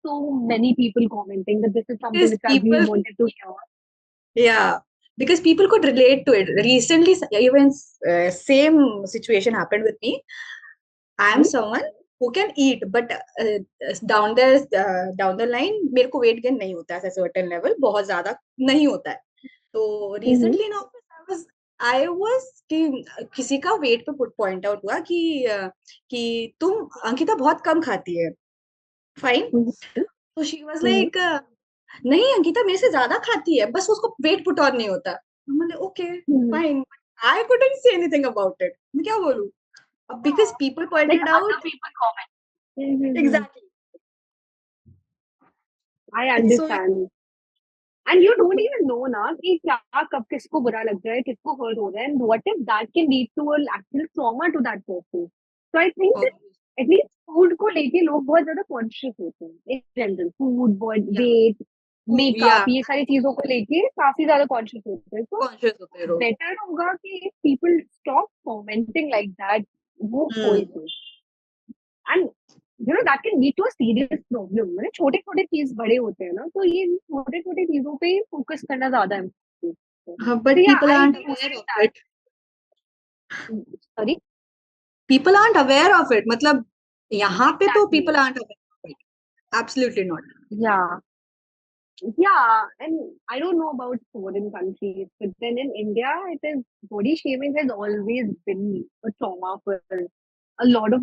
So many people commenting that this is something because which I really people, wanted to hear. yeah, because people could relate to it. Recently, even same situation happened with me. I am Hmm? someone who can eat, but down the line मेरे को weight gain नहीं होता है, certain level बहुत ज्यादा नहीं होता है. तो Mm-hmm. recently in office I was कि किसी का weight पे point out हुआ कि तुम अंकिता बहुत कम खाती है. Fine. Mm-hmm. तो she was Mm-hmm. like नहीं अंकिता मेरे से ज्यादा खाती है, बस उसको weight put on नहीं होता. मैंने okay Mm-hmm. fine. I couldn't say anything about it. मैं क्या बोलूं? Because people Like pointed other out people comment. Mm-hmm. exactly. I So understand. And you don't even know ना कि क्या कब किसको बुरा लग रहा है, किसको hurt हो रहा है, and what if that can lead to an actual trauma to that person. So I think that at least food को लेके लोग बहुत ज्यादा conscious होते हैं in general. Food, yeah, weight, makeup, yeah, ये सारी चीजों को लेके काफी ज्यादा conscious होते हैं. So conscious होते हैं लोग. better होगा कि if people stop commenting like that, वो कोई भी. And that can lead to a serious problem. मतलब छोटे छोटे चीज बड़े होते हैं ना, तो ये छोटे छोटे चीजों पे फोकस करना ज्यादा है. So But yeah, people I aren't aware posted of that. it. Sorry. People aren't aware of it. मतलब यहाँ पे तो Exactly. people aren't aware of it. Absolutely not. Yeah. Yeah, and I don't know about foreign countries, but then in India, it is body shaming has always been a trauma for a lot of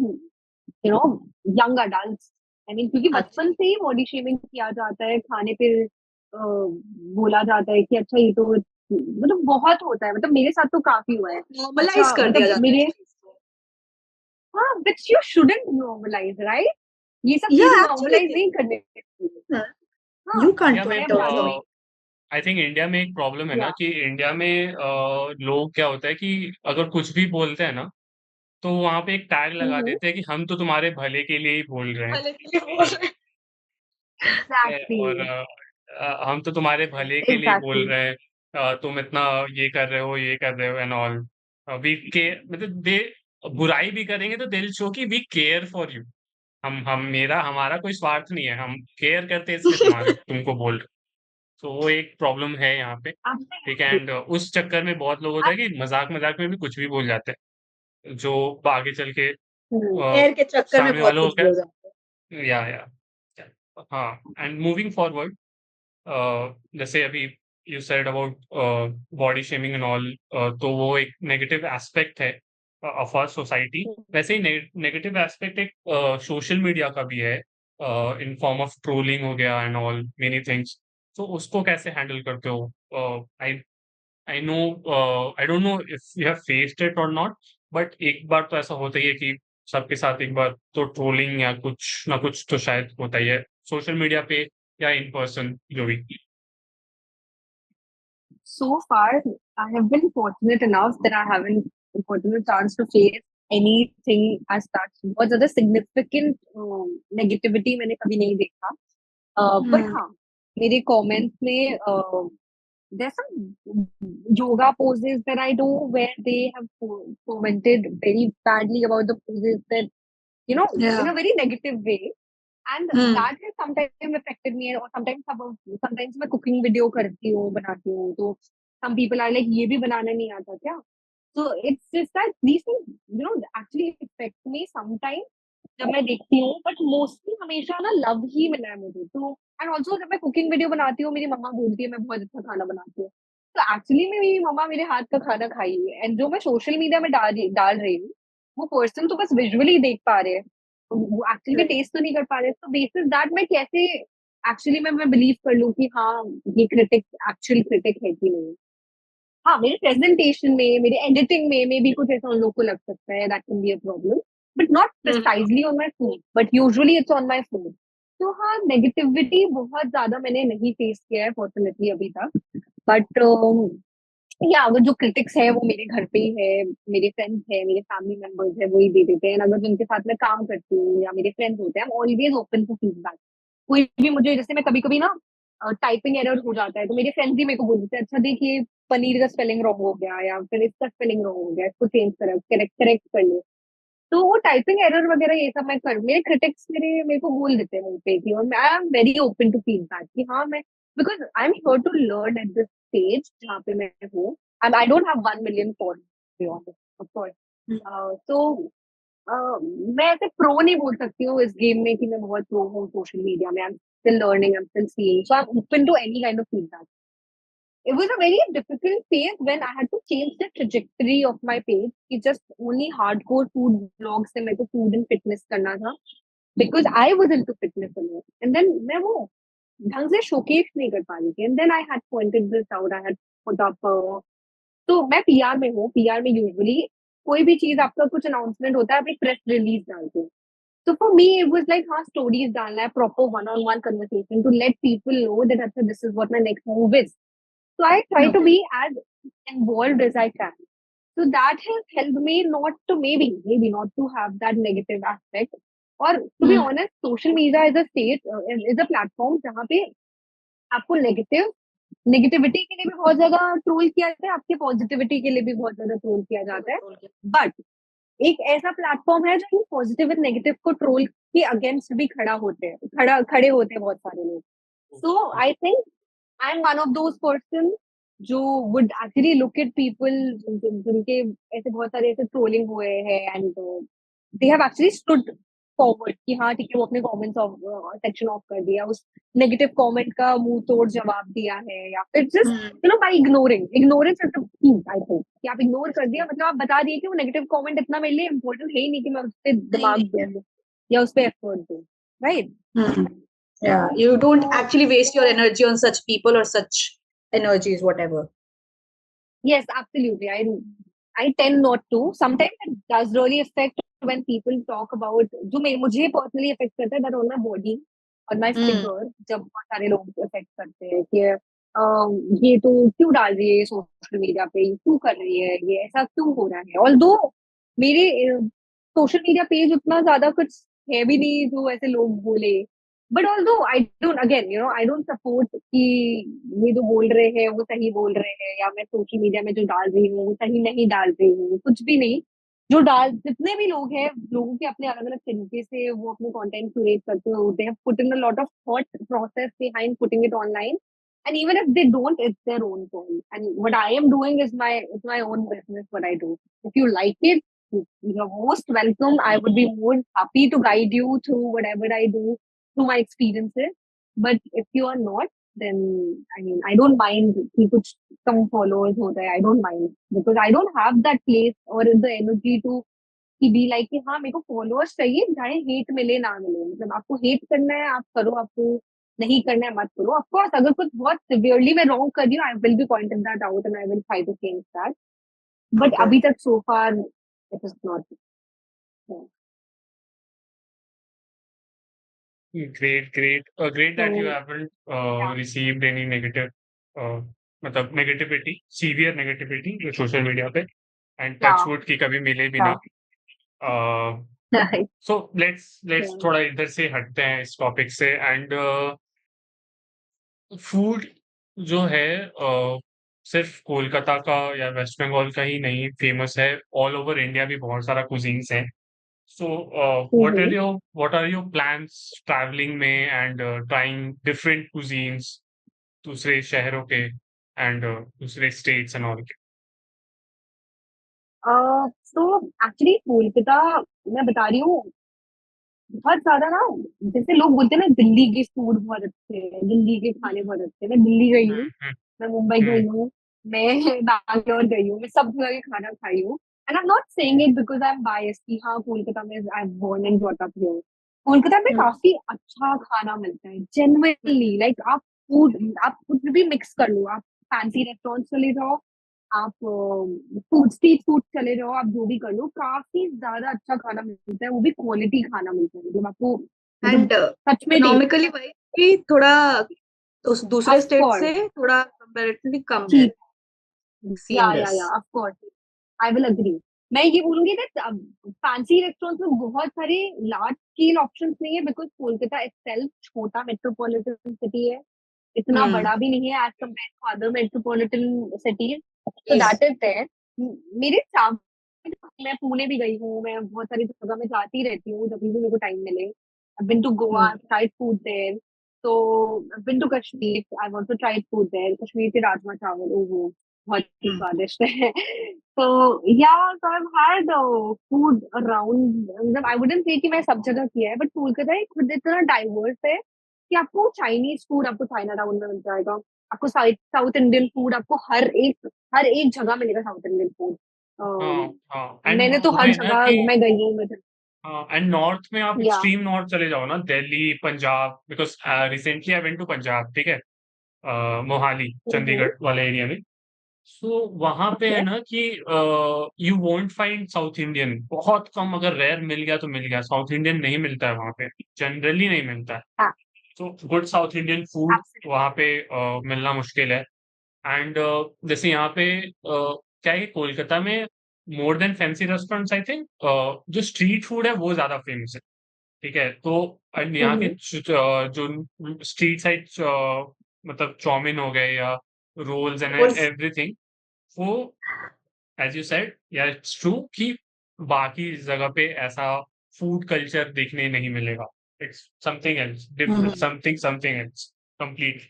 young adult. I mean क्योंकि अच्छा बचपन से ही body shaming किया जाता है, खाने पे बोला जाता है कि अच्छा ये तो मतलब बहुत होता है, मतलब मेरे साथ तो काफी हुआ है। नॉर्मलाइज अच्छा कर दिया मतलब जाता है मेरे, इस चीज को। हाँ which you shouldn't normalize, right? ये सब या चीजें नॉर्मलाइज एक्चुअली नहीं करने चाहिए। हाँ, यू कांट इंडिया पुट में मैं इट ऑन बताती हूँ। आई थिंक इंडिया में एक प्रॉब्लम है ना या कि इंडिया में लोग क्या होता है कि अगर कुछ भी बोलते हैं ना तो वहां पे एक टैग लगा देते हैं कि हम तो तुम्हारे भले के लिए ही बोल रहे हैं। भले के लिए बोल रहे हैं। एग्जैक्टली, और हम तो तुम्हारे भले के लिए बोल एग्जैक्टली। रहे हैं। तुम इतना ये कर रहे हो, ये कर रहे हो एंड ऑल। वी के मतलब दे बुराई भी करेंगे तो दे विल शो कि वी केयर फॉर यू। हम मेरा हमारा कोई स्वार्थ नहीं है, हम केयर करते हैं इसलिए तुम्हारे तुमको बोल रहे। तो वो एक प्रॉब्लम है यहाँ पे। ठीक है, एब्सोल्युटली। एंड उस चक्कर में बहुत लोग होता है कि मजाक मजाक में भी कुछ भी बोल जाते हैं जो आगे चल के केयर के चक्कर में सामने बहुत वालों कुछ का। बोल जाते हैं। या हाँ, एंड मूविंग फॉरवर्ड, जैसे अभी you said about body shaming and all, तो वो एक नेगेटिव एस्पेक्ट है ऑफ आवर सोसाइटी। वैसे ही नेगेटिव एस्पेक्ट एक सोशल मीडिया का भी है, इन फॉर्म ऑफ ट्रोलिंग हो गया एंड ऑल मेनी थिंग्स। तो उसको कैसे हैंडल करते हो? I I know, I don't know if you have faced it और नॉट, बट एक बार तो ऐसा होता ही है कि सबके साथ एक बार तो ट्रोलिंग या कुछ ना कुछ तो शायद होता ही है, सोशल मीडिया पे या इन पर्सन जो भी। So far, I have been fortunate enough that I haven't gotten a chance to face anything as such. बहुत ज्यादा significant negativity मैंने कभी नहीं देखा। But हाँ, मेरे comments में there's some yoga poses that I do where they have commented very badly about the poses that, in Yeah. a very negative way. And Hmm. that has sometimes affected me, और sometimes मैं cooking video करती हूँ, बनाती हूँ, तो some people are like ये भी बनाना नहीं आता क्या? So it's just that these things, actually affect me sometimes जब मैं देखती हूँ, but mostly हमेशा ना love ही मिला है मुझे। तो and also जब मैं cooking video बनाती हूँ, मेरी मम्मा बोलती है मैं बहुत अच्छा खाना बनाती हूँ। तो एक्चुअली में मेरी मम्मा मेरे हाथ का खाना खाई है, एंड जो मैं सोशल मीडिया में डाल रही हूँ, वो पर्सन तो बस विजुअली देख पा रहे हैं, वो एक्चुअली में Right. टेस्ट तो नहीं कर पा रहे। तो बेसिस दैट मैं कैसे एक्चुअली में मैं बिलीव कर लूँ कि हाँ ये क्रिटिक एक्चुअल क्रिटिक है कि नहीं। हाँ, मेरे प्रेजेंटेशन में, मेरे एडिटिंग में भी कुछ ऐसा उन लोगों को लग सकता है, that can be a problem, but not precisely on my food, but usually it's on my food. तो हाँ, नेगेटिविटी बहुत ज्यादा मैंने नहीं फेस किया है फॉर्चुनेटली अभी तक, बट या अगर जो क्रिटिक्स है वो मेरे घर पे ही है, मेरे फ्रेंड्स है, मेरे फैमिली मेंबर्स है, वही दे देते हैं। अगर जिनके साथ मैं काम करती हूँ या मेरे फ्रेंड्स होते हैं, I am always open to feedback. कोई भी मुझे, जैसे मैं कभी कभी ना टाइपिंग एरर हो जाता है, तो मेरे फ्रेंड्स भी मेरे को बोलते हैं अच्छा देखिए पनीर का स्पेलिंग रॉन्ग हो गया, या फिर इसका स्पेलिंग रॉन्ग हो गया, इसको चेंज कर करेक्ट करेक्ट कर लो। तो वो टाइपिंग एरर वगैरह ये सब मैं कर, मेरे क्रिटिक्स मेरे को बोल देते हैं मुंह पे की, और I am very open to feedback कि हाँ मैं, because I am here to learn at this stage जहाँ पे मैं हूँ। I don't have 1 million followers of course. तो मैं ऐसे प्रो नहीं बोल सकती हूँ इस गेम में कि मैं बहुत प्रो हूँ सोशल मीडिया में। I am still learning, I am still seeing, so I am open to any kind of feedback. It was a very difficult phase when I had to change the trajectory of my page. कि just only hardcore food vlogs से मेरे को food and fitness करना था, because I was into fitness alone. And then मैं वो ढंग से showcase नहीं कर पा रही थी. And then I had pointed this out. I had put up. तो मैं पीआर में हूँ. पीआर में usually कोई भी चीज आपका कुछ announcement होता है, आप एक press release डालते हो. So for me, it was like हाँ stories डालना है, proper one-on-one conversation to let people know that अच्छा this is what my next move is. So I try to Okay. be as involved as I can. So that has helped me not to maybe not to have that negative aspect. और to be honest, social media is a state, is a platform जहाँ पे आपको negativity के लिए भी बहुत ज्यादा troll किया जाता है, आपके पॉजिटिविटी के लिए भी बहुत ज्यादा ट्रोल किया जाता है। बट एक ऐसा प्लेटफॉर्म है जो पॉजिटिव एंड नेगेटिव को ट्रोल के अगेंस्ट भी खड़े होते हैं बहुत सारे लोग। So I think I am one of those person जो would actually look at people जिनके ऐसे बहुत सारे ऐसे ट्रोलिंग हुए हैं, and they have actually stood forward कि हाँ ठीक है वो अपने कमेंट्स ऑफ सेक्शन ऑफ कर दिया, उस नेगेटिव कमेंट का मुंह तोड़ जवाब दिया है, या फिर just by ignorance is the key. I think कि आप इग्नोर कर दिया मतलब आप बता दिए कि वो नेगेटिव कमेंट इतना मेरे लिए इम्पोर्टेंट है ही नहीं कि मैं उस पर नहीं दिमाग नहीं दूं। या उस पे एफर्ट दो, right? Hmm. Yeah, you don't actually waste your energy on such people or such energies, whatever. Yes, absolutely. I tend not to. Sometimes it does really affect when people talk about जो मुझे personally affect करता है that on my body और my Hmm. figure जब बहुत सारे लोग affect करते हैं कि ये तो क्यों डाल रही है सोशल मीडिया पे, ये क्यों कर रही है, ये ऐसा क्यों हो रहा है। ऑल्दो मेरे सोशल मीडिया पेज उतना ज्यादा कुछ है भी नहीं जो ऐसे लोग बोले, but although I don't again I don't support कि ये जो बोल रहे हैं वो सही बोल रहे हैं या मैं सोशल मीडिया में जो डाल रही हूँ वो सही नहीं डाल रही हूँ, कुछ भी नहीं। जो डाल जितने भी लोग हैं, लोगों के अपने अलग अलग तरीके से वो अपने कंटेंट क्रिएट करते होते हैं, put in a lot of thought process behind putting it online, and even if they don't, it's their own call, and what I am doing is my own business, what I do. If you like it, you're most welcome. I would be more happy to guide you through whatever I do through my experiences. But if you are not, then I mean, I don't mind कि कुछ कम followers हो जाए. I don't mind because I don't have that place or the energy to कि be like कि हाँ मेरे को followers चाहिए, चाहे hate मिले ना मिले। मतलब आपको hate करना है आप करो, आपको नहीं करना है मत करो। Of course अगर कुछ बहुत severely मैं wrong कर रही हूँ, I will be pointing that out and I will try to change that. But Okay. अभी तक so far it is not. Yeah. Great. Great that you So haven't yeah, received any negative, मतलब negativity, severe negativity social media पे, and touch yeah, would की कभी मिले भी ना। yeah. So let's Yeah. थोड़ा इधर से हटते हैं इस टॉपिक से, एंड फूड जो है सिर्फ कोलकाता का या वेस्ट बंगाल का ही नहीं फेमस है, ऑल ओवर इंडिया भी बहुत सारा कुजीन्स है। So, Mm-hmm. what are your plans traveling में and trying different cuisines दूसरे शहरों के and दूसरे states and all के? तो एक्चुअली कोलकाता मैं बता रही हूँ बहुत ज्यादा ना, जैसे लोग बोलते हैं ना दिल्ली के फूड बहुत अच्छे हैं, दिल्ली के खाने बहुत अच्छे हैं। मैं दिल्ली गई हूँ, हम्म मैं मुंबई हम्म गई हूँ, मैं बैंगलोर गई हूँ, मैं सब जगह के खाना खाई हूँ। And I am not saying it because I am biased कि हाँ कोलकाता में I am born and brought up here. Kolkata में Hmm. काफी अच्छा खाना मिलता है जेन्युइनली, लाइक आप फूड आप कुछ भी मिक्स कर लो, आप फैंसी रेस्टोरेंट चले जाओ, आप फूड स्ट्रीट फूड चले जाओ, आप जो भी कर लो, काफी ज्यादा अच्छा खाना मिलता है, वो भी क्वालिटी खाना मिलता है, मतलब आपको मतलब And सच में टेस्ट। economically wise भी थोड़ा उस दूसरे ऑफ स्टेट कोर्स से थोड़ा कंपैरेटिवली कम है। Cheap, seen this. Yeah of course I will agree. मैं ये बोलूंगी दैट फैंसी रेस्टोरेंट्स में बहुत सारे लार्ज स्केल ऑप्शंस नहीं है बिकॉज कोलकाता इटसेल्फ छोटा मेट्रोपॉलिटन सिटी है, इतना हम्म। बड़ा भी नहीं है as compare to other metropolitan cities, तो Yes. That is there. मेरे हिसाब से मैं पुणे भी गई हूँ, मैं बहुत सारी जगह में जाती रहती हूँ जब भी मेरे को टाइम मिले। I've been to Goa, Hmm. I've tried food there. So I've been to Kashmir, I've also tried food there. Kashmir के राजमा चावल, ओहो बहुत ही Hmm. स्वादिष्ट है। So yeah, so I've had food around, मतलब I wouldn't say कि मैं सब जगह किया है, but कोलकाता एक खुद इतना डाइवर्स है कि आपको चाइनीज फूड आपको चाइना टाउन में मिल जाएगा, आपको साउथ इंडियन फूड आपको हर एक जगह मिलेगा साउथ इंडियन फूड। हाँ एंड मैंने तो वो हर है ना कि जगह मैं गई हूँ मतलब। हाँ, एंड नॉर्थ में आप या एक्सट्रीम नॉर्थ चले जाओ ना, Delhi Punjab, because recently I went to Punjab, ठीक है, मोहाली चंडीगढ़ वाले एरिया में। सो वहां पे है ओके। ना कि you won't find south Indian, बहुत कम, अगर रेयर मिल गया तो मिल गया, साउथ इंडियन नहीं मिलता है वहां पे, जनरली नहीं मिलता है। हाँ तो good south Indian food absolutely. वहां पे मिलना मुश्किल है। एंड जैसे यहाँ पे क्या है, कोलकाता में more than fancy restaurants I think जो स्ट्रीट फूड है वो ज्यादा फेमस है, ठीक है। तो एंड यहाँ के जो स्ट्रीट साइड मतलब चाउमीन हो गए या रोल्स एंड और एवरीथिंग, वो एज यू सेड, या इट्स ट्रू कि बाकी जगह पे ऐसा फूड कल्चर देखने नहीं मिलेगा। It's something else, different, hmm. Something else complete.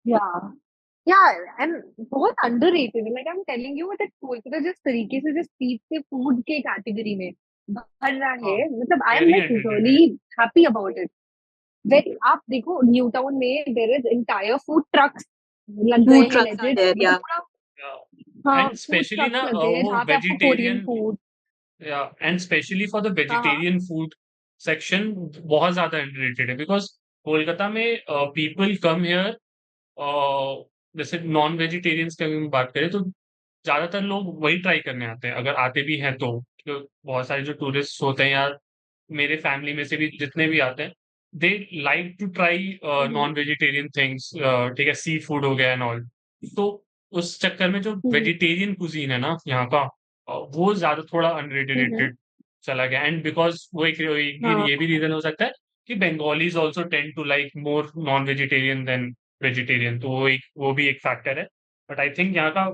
या या एंड बहुत अंडररेटेड है, like I am telling you that Kolkata जिस तरीके से जिस स्ट्रीट से फूड के कैटेगरी में भर रहा हाँ, है, मतलब I am very like underrated. Really happy about it. Very आप देखो न्यू टाउन में there is entire food trucks लग गए फूड हैं ट्रक्स आर लेजिट, देयर, मतलब या पूरा। हाँ एंड फूड स्पेशली ट्रक्स ना लग गए हैं वो जहाँ पे आपको Korean vegetarian, food. And specially for the हाँ हाँ वेजिटेरियन फूड, सेक्शन बहुत ज्यादा अंडररेटेड है, बिकॉज कोलकाता में पीपल कम हियर, जैसे नॉन वेजिटेरियंस की अगर हम बात करें तो ज्यादातर लोग वही ट्राई करने आते हैं, अगर आते भी हैं तो। बहुत सारे जो टूरिस्ट होते हैं यार, मेरे फैमिली में से भी जितने भी आते हैं, they like to try hmm non vegetarian things, ठीक है, सी फूड हो गया एंड ऑल। तो उस चक्कर में जो हम्म वेजिटेरियन कुजीन है ना यहाँ का, वो ज्यादा थोड़ा हम्म अनरेटेड चला गया। एंड बिकॉज वो एक भी, हाँ ये भी रीजन हो सकता है कि Bengalis also tend to like more non vegetarian than vegetarian, तो वो भी एक फैक्टर है। बट आई थिंक यहाँ का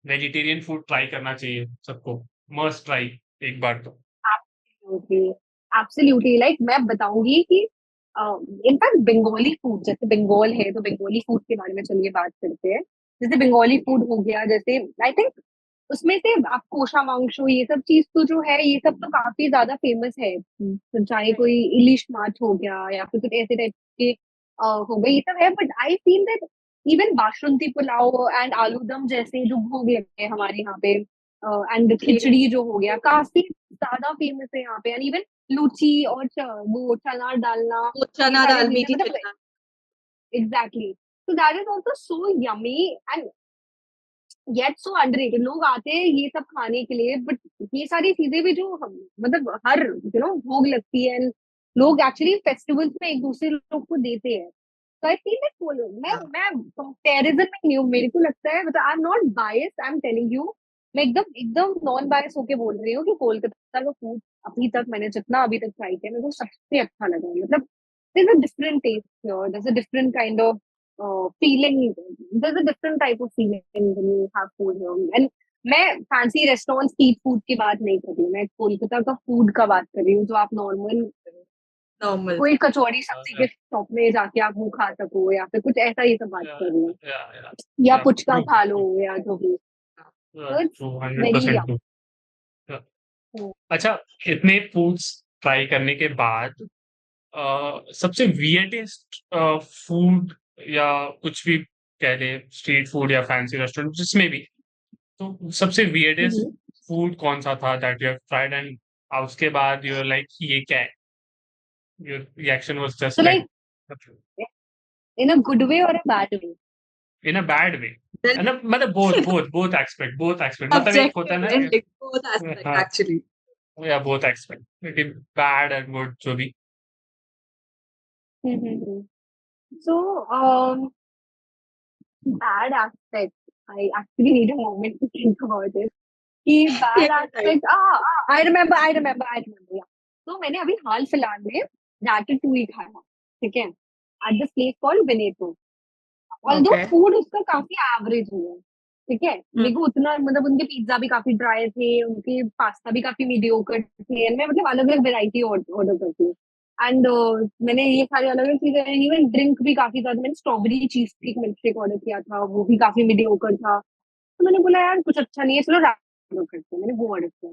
वेजिटेरियन फूड ट्राई करना चाहिए सबको, मस्ट ट्राई एक बार तो। एब्सोल्युटली एब्सोल्युटली लाइक मैं बताऊंगी कि इनफैक्ट बंगाली फूड, जैसे बंगाल है तो बंगाली फूड के बारे में चलिए बात करते हैं। जैसे बंगाली फूड हो गया, जैसे आई थिंक उसमें से आप कोशा मांगशो ये सब चीज तो जो है ये सब तो काफी ज्यादा फेमस है। तो चाहे कोई इलिश माछ हो गया या फिर कुछ ऐसे टाइप के हो गए, ये सब है। But I feel that even basundi pulao and आलू दम जैसे जो भोग लगते हैं हमारे यहाँ पे, एंड खिचड़ी जो हो गया, काफी ज्यादा फेमस है यहाँ पे। एंड इवन लूची और वो चना डालना, वो ये चना सारी दाल, चीजें मीठी मतलब चना। एग्जैक्टली। तो that is also so yummy and yet so underrated. लोग आते हैं ये सब खाने के लिए, बट ये सारी चीजें भी जो हम मतलब हर भोग लगती है, and लोग एक्चुअली फेस्टिवल्स में एक दूसरे लोग को देते हैं। तो आई फील दैट मैं कंपैरिजन में नहीं हूँ, मेरे को लगता है, मतलब I am not bias, I am telling you, मैं एकदम एकदम नॉन बायस होके बोल रही हूँ कि कोलकाता का फूड अभी तक मैंने जितना अभी तक ट्राई किया मेरे को सबसे अच्छा लगा। मतलब there's a different taste here, there's a different kind of feeling, there's a different type of feeling when you have food here. And मैं फैंसी रेस्टोरेंट स्ट्रीट फूड की बात नहीं कर रही हूँ, मैं कोलकाता का फूड का बात कर रही हूँ, जो आप नॉर्मल नॉर्मल। कोई कचौड़ी सब्जी के शॉप में जाके आप वो खा सको, या फिर कुछ ऐसा, ये सब बात कर रही हूँ, या पुचका ट्रू खा लो या जो भी। तो it's true, hundred very percent yum. True. अच्छा, इतने फूड्स ट्राई करने के बाद सबसे वियर्डेस्ट फूड या कुछ भी कह ले, स्ट्रीट फूड या फैंसी रेस्टोरेंट जिसमें भी, तो सबसे वियर्डेस्ट फूड कौन सा था that you have tried, and उसके बाद यू आर लाइक ये क्या है, योर रिएक्शन वाज तो just like like in a good way और a bad way? In a bad way, Then मतलब बोथ एक्सपेक्ट, मतलब एक होता है subjective ना and like both aspect हाँ, actually. या both expect, bad and good जो भी। सो bad aspect, I actually need a moment to think about it. कि bad Take your time. aspect, I remember, yeah. तो मैंने अभी हाल फिलहाल में ratatouille खाया, ठीक है, at this place called Veneto. Although Okay. food उसका काफी एवरेज है, ठीक है, Hmm. मेरे को उतना मतलब उनके पिज्जा भी काफी ड्राई थे, उनके पास्ता भी काफी मीडियोकर थे, and मैं मतलब अलग अलग वेराइटी ऑर्डर करती हूँ। एंड मैंने ये सारी अलग अलग चीजें, इवन ड्रिंक भी काफी ज्यादा, मैंने strawberry cheese cake milk shake order किया था, वो भी काफी मीडियोकर था। तो मैंने बोला यार कुछ अच्छा नहीं है, चलो ऑर्डर करते हैं, मैंने वो ऑर्डर किया।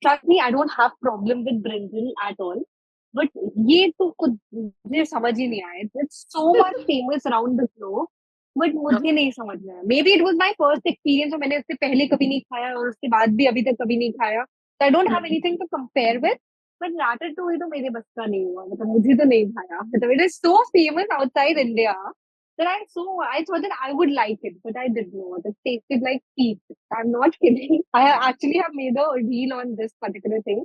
Trust me, I don't have problem with brinjal at all, but ये तो खुद मुझे समझ ही नहीं आया। It's so much famous around the globe, but मुझे नहीं समझ में आया। May be it was my first experience, और मैंने उससे पहले कभी नहीं खाया और उसके बाद भी अभी तक कभी नहीं खाया, तो I don't have Hmm. Anything to compare with. But ratatouille तो मेरे बस का नहीं हुआ, मतलब मुझे तो नहीं खाया, मतलब it is so famous outside India that I thought that I would like it, but I did not. It tasted like feet. I'm not kidding. I actually have made a reel on this particular thing,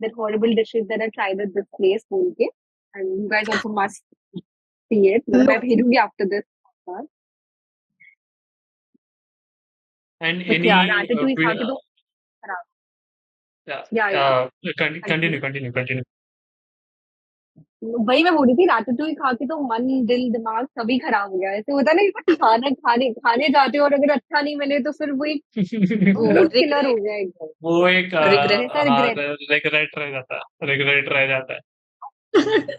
that horrible dishes that I tried at this place, बोल के, and you guys also must see it. मतलब मैं No. भेजूंगी after this podcast. And But any yeah, ratatouille खा के तो खराब। Yeah. Continue Continue. Continue continue. वही मैं बोल रही थी, ratatouille खा के तो मन दिल दिमाग सभी खराब हो गया। ऐसे होता है ना कि कुछ खाना खाने खाने जाते हो और अगर अच्छा नहीं मिले तो फिर वो एक Oh, मूड किलर हो regret. गया एकदम। वो एक Regret. जैसा हाँ, रिग्रेट, रिग्रेट रह जाता है।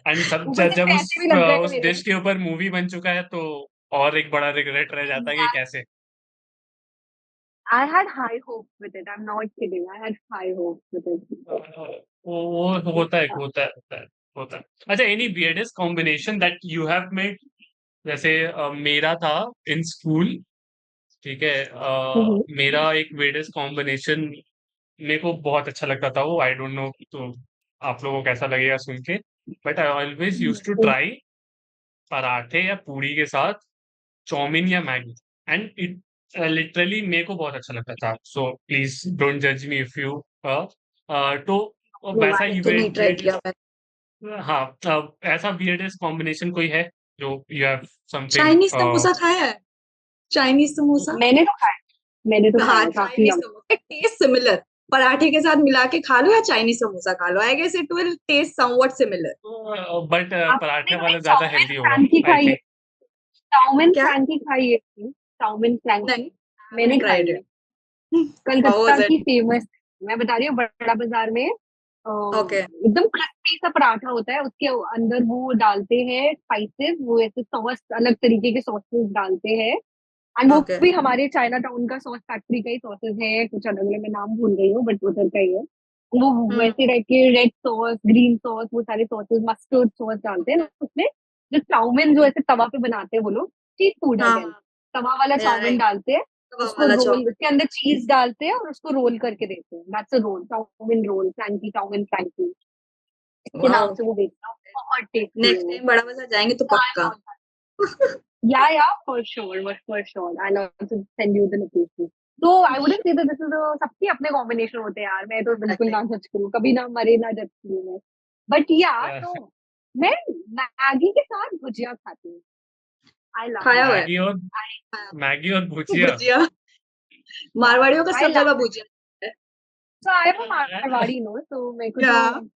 एंड सब ऊपर से जब पैसे भी लग गए उस मेरे। डिश के ऊपर मूवी बन चुका है तो और एक बड़ा रिग्रेट रह जाता है कि कैसे। I had high hopes with it. I'm not kidding. I had high hopes with it. वो होता है। अच्छा, any weirdest combination that you have made, जैसे मेरा था इन स्कूल, ठीक है, हम्म मेरा एक weirdest कॉम्बिनेशन मेरे को बहुत अच्छा लगता था वो, आई डोंट नो, तो आप लोगों को कैसा लगेगा सुन के, but I always use to hmm, try पराठे या पूरी के साथ चाउमीन या मैगी, एंड इट लिटरली मेरे को बहुत अच्छा लगता था। सो प्लीज डोंट जज मी इफ यू तो नो वैसा आई तो नहीं ट्राई वियर्ड, किया मैंने। हाँ ऐसा weirdest कॉम्बिनेशन कोई है जो you have something. Chinese samosa खाया है? चाइनीज समोसा। मैंने तो खाया, मैंने तो हाँ, खाया, काफी चाइनीज समोसा टेस्ट सिमिलर। पराठे के साथ मिला के खा लो या चाइनीज समोसा खा लो, I guess it will taste somewhat similar. But आपने पराठे कभी वाला ज्यादा चाउमीन हेल्दी होगा फ्रैंकी आई खाई है? थिंक। चाउमीन क्या? फ्रैंकी खाई है आपने? चाउमीन फ्रैंकी नहीं, मैंने ट्राइड खाई है, इट। हाउ कलकत्ता वाज की इट? फेमस। मैं बता रही हूँ, बड़ा बाजार में ओके। एकदम क्रिस्पी सा पराठा होता है, उसके अंदर वो डालते हैं स्पाइसेस, वो ऐसे सॉस, अलग तरीके के सॉसेस डालते हैं। एंड वो ओके। भी हमारे चाइना टाउन का सॉस फैक्ट्री का ही सॉसेस है, कुछ अलग अलग, मैं नाम भूल गई हूँ बट उधर का ही है। वो हम्म। वैसे टाइप के रेड सॉस, ग्रीन सॉस, वो सारे सॉसेस, मस्टर्ड सॉस डालते हैं ना उसमें। जो चाउमीन जो ऐसे तवा पे बनाते हैं वो लोग, स्ट्रीट फूड हाँ अगेन, हाँ। तवा वाला चाउमीन डालते हैं, कबाब उसको वाला रोल, चाउमीन। उसके अंदर चीज डालते हैं और उसको रोल करके देते हैं। That's a roll, chow mein roll, frankie, chow mein frankie के नाम वाओ। से वो बेचता है, बहुत टेस्टी है नेक्स्ट वो। टाइम बड़ा बाजार जाएंगे तो Try पक्का। not that. Yeah, for sure. I'll also send you the location. So I wouldn't say that this is a सबके अपने कॉम्बिनेशन होते हैं यार, मैं तो बिल्कुल Exactly. ना जज करूँ, कभी ना मरे ना जज करूँ मैं। बट या तो मैं मैगी के साथ भुजिया खाती हूँ। आई लव खाया हुआ है। मैगी और मैगी और भुजिया। भुजिया। या मारवाड़ियों का आई सब लव जगह इट। भुजिया है। So I am Marwari no, so मेरे को या। तो आई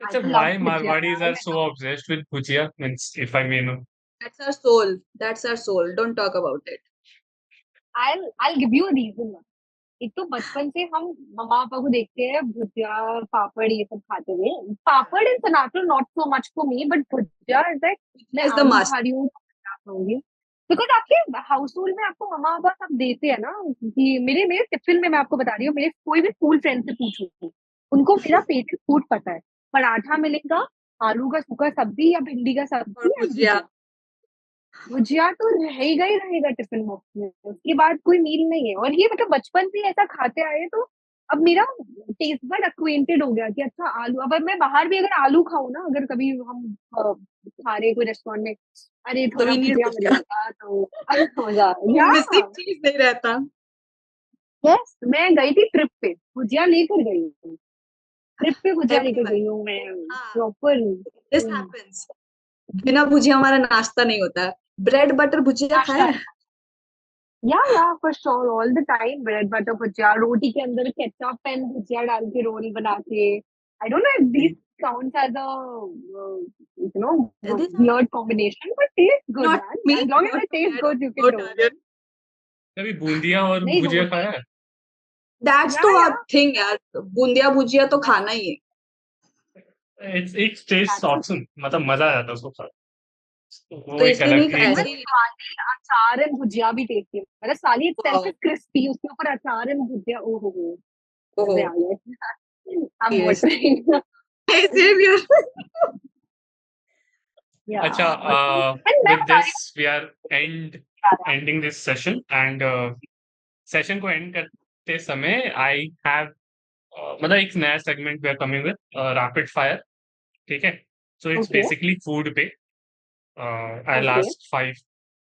अच्छा, तो लव why भुजिया Marwadis यार, are मैं so तो obsessed with bhujia? Means, if I may know. That's our soul. That's our soul. Don't talk about it. I'll give you a reason। एक तो बचपन से हम मम्मा पापा को देखते हैं भुजिया, पापड़ ये सब खाते हुए। Papad in tomato not so much for me, but bhujia is like, मैं Is the आलू must. खा रही हूँ तो भुजिया खाऊंगी। बिकॉज आपके हाउस होल्ड में आपको मम्मा पापा सब देते हैं ना, कि मेरे मेरे टिफिन में, मैं आपको बता रही हूँ, मेरे कोई भी स्कूल फ्रेंड से पूछूंगी, उनको मेरा फेवरेट फूड पता है। पराठा मिलेगा, आलू का सूखा सब्जी या भिंडी का और सब्जी या भुजिया। भुजिया। भुजिया तो रहेगा ही रहेगा टिफिन बॉक्स में, उसके बाद कोई मील नहीं है। और ये मतलब बचपन से ही ऐसा खाते आए हैं, तो अब मेरा टेस्ट बड एक्वेंटेड हो गया कि अच्छा आलू, अब मैं बाहर भी अगर आलू खाऊं ना, अगर कभी हम खा रहे कोई रेस्टोरेंट में, अरे तो थोड़ा we need भुजिया मिल भुजिया। जाता तो हो जा। या मिसिंग चीज नहीं रहता। यस, मैं गई थी ट्रिप पे, भुजिया लेकर गई हूँ, ट्रिप पे भुजिया लेकर Everyone. गई हूँ मैं, हाँ, प्रॉपर this happens. बिना भुजिया हमारा नाश्ता नहीं होता है। ब्रेड बटर भुजिया खाया नाश्ता। है? या for sure, all the time bread butter bhujia, रोटी के अंदर केचप एंड भुजिया डाल के रोल बना के। I don't know if this counts as a you know These are weird combination, but taste good not man, me, as long as not it to taste bad good you can about do it. Aryan. कभी बूंदिया और नहीं भुजिया रोटी, खाया है? That's या तो या thing यार, बूंदिया भुजिया तो खाना ही है। इट्स टेस्ट ऑप्शन, मतलब मजा आ जाता है उसको खा, तो वो एक इसलिए अलग नहीं एक। ऐसे इवन ही। साली अचार एंड भुजिया भी टेस्टी है, मतलब साली इटसेल्फ वाओ। इज क्रिस्पी, उसके ऊपर अचार एंड भुजिया, ओहो हो, ओहो। मजे आ गए। I am Yes. Watering. Same here. या अच्छा, एंड मैं with बता this रही we are ending this session, and session को एंड करते समय आई हैव मतलब एक नया segment we are coming with, rapid fire, ठीक है? सो हूँ। इट्स ओके बेसिकली फूड पे, I okay last 5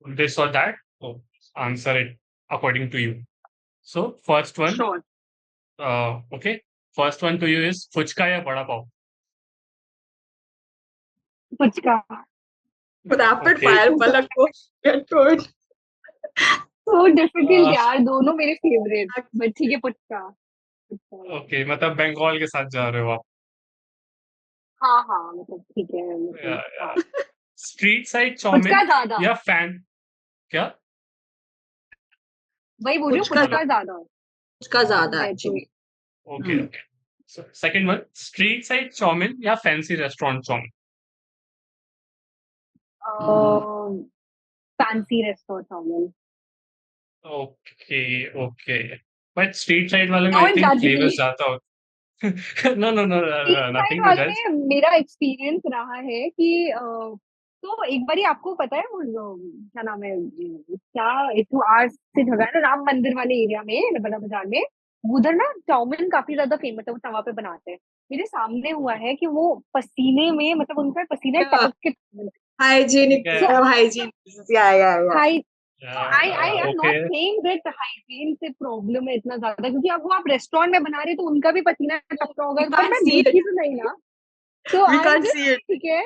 this or that, so answer it according to you. So first one, sure. okay, first one to you is phuchka या बड़ा पाव? Puchka. Rapid Okay, fire पलक को get to it. So difficult uh, यार, दोनों मेरे favourite, but ठीक है puchka. Puchka. okay, मतलब बंगाल के साथ जा रहे हो आप? हाँ हाँ, मतलब ठीक है, मतलब हाँ। स्ट्रीट साइड पुचका चाउमीन ज्यादा, या फैन, क्या? वही बोल रही हूँ, पुचका हेलो, पुचका ज्यादा पुचका ज्यादा compared to। Actually. Okay okay. So second one, street side chowmein या fancy restaurant chowmein? Fancy restaurant chowmein. Okay okay, but street side वाले में आई डोंट थिंक जज मी। फ्लेवर्स ज्यादा होते। No no no, street side nothing to वाले जज। में मेरा एक्सपीरियंस रहा है कि तो एक बारी आपको पता है वो क्या नाम है, क्या एक तो आर्ट से ढका है ना राम मंदिर वाले एरिया में, बड़ा बाजार में, उधर ना चाउमीन काफी ज्यादा फेमस है, वो तवा पे बनाते हैं। मेरे सामने हुआ है कि वो पसीने में, मतलब उनका पसीना Yeah, टपक के chow mein. hygienic, Yeah. hygiene. Yeah. High I am not Okay. Saying that hygiene से प्रॉब्लम है इतना ज्यादा, क्योंकि अब वो आप रेस्टोरेंट में बना रहे हैं तो उनका भी पसीना टपका होगा, We पर can't मैं see it. देखी तो नहीं ना, तो We I can't just, see it. ठीक है,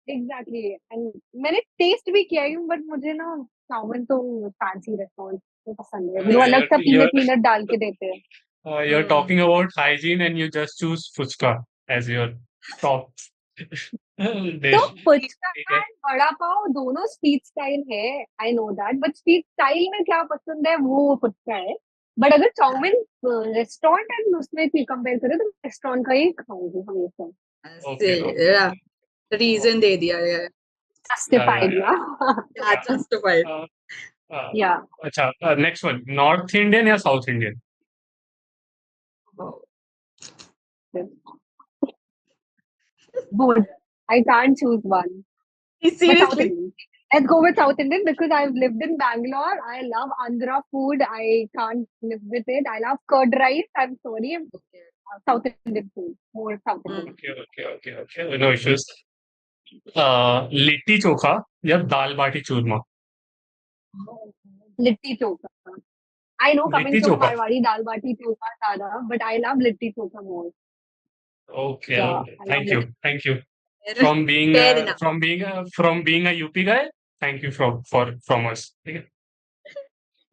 एग्जैक्टली। एंड मैंने टेस्ट भी किया हूँ, बट मुझे ना चाउमीन तो फैंसी रेस्टोरेंट में पसंद है, वो Yeah, अलग सा you're पीनट डाल के देते हैं। you're talking about hygiene and you just choose fuchka as your top तो dish. पुचका ठीक है. एंड वड़ा पाव दोनों स्ट्रीट स्टाइल है, आई know that, but street style में क्या पसंद है वो पुचका है। बट अगर चाउमीन रेस्टोरेंट एंड उसमें कंपेयर करें तो रेस्टोरेंट का ही खाऊंगी हमेशा। Okay. Yeah, reason दे दिया है. जस्टिफाइड या Yeah, justified. Uh, uh, या अच्छा, next one. North Indian या South Indian? both. I can't choose one. But South Seriously. Indian. Let's go with South Indian because I've lived in Bangalore. I love Andhra food. I can't live with it. I love curd rice. I'm sorry. South Indian food. More South Indian. Okay. No issues. Litti chokha या दाल बाटी चूरमा? Litti chokha. I know coming litti from chokha. Marwadi, dal bati chokha sada, but I love litti chokha more. Okay. Yeah, Okay. I love litti. Thank you. Fair From being enough. from being a UP guy, thank you from us. ठीक है.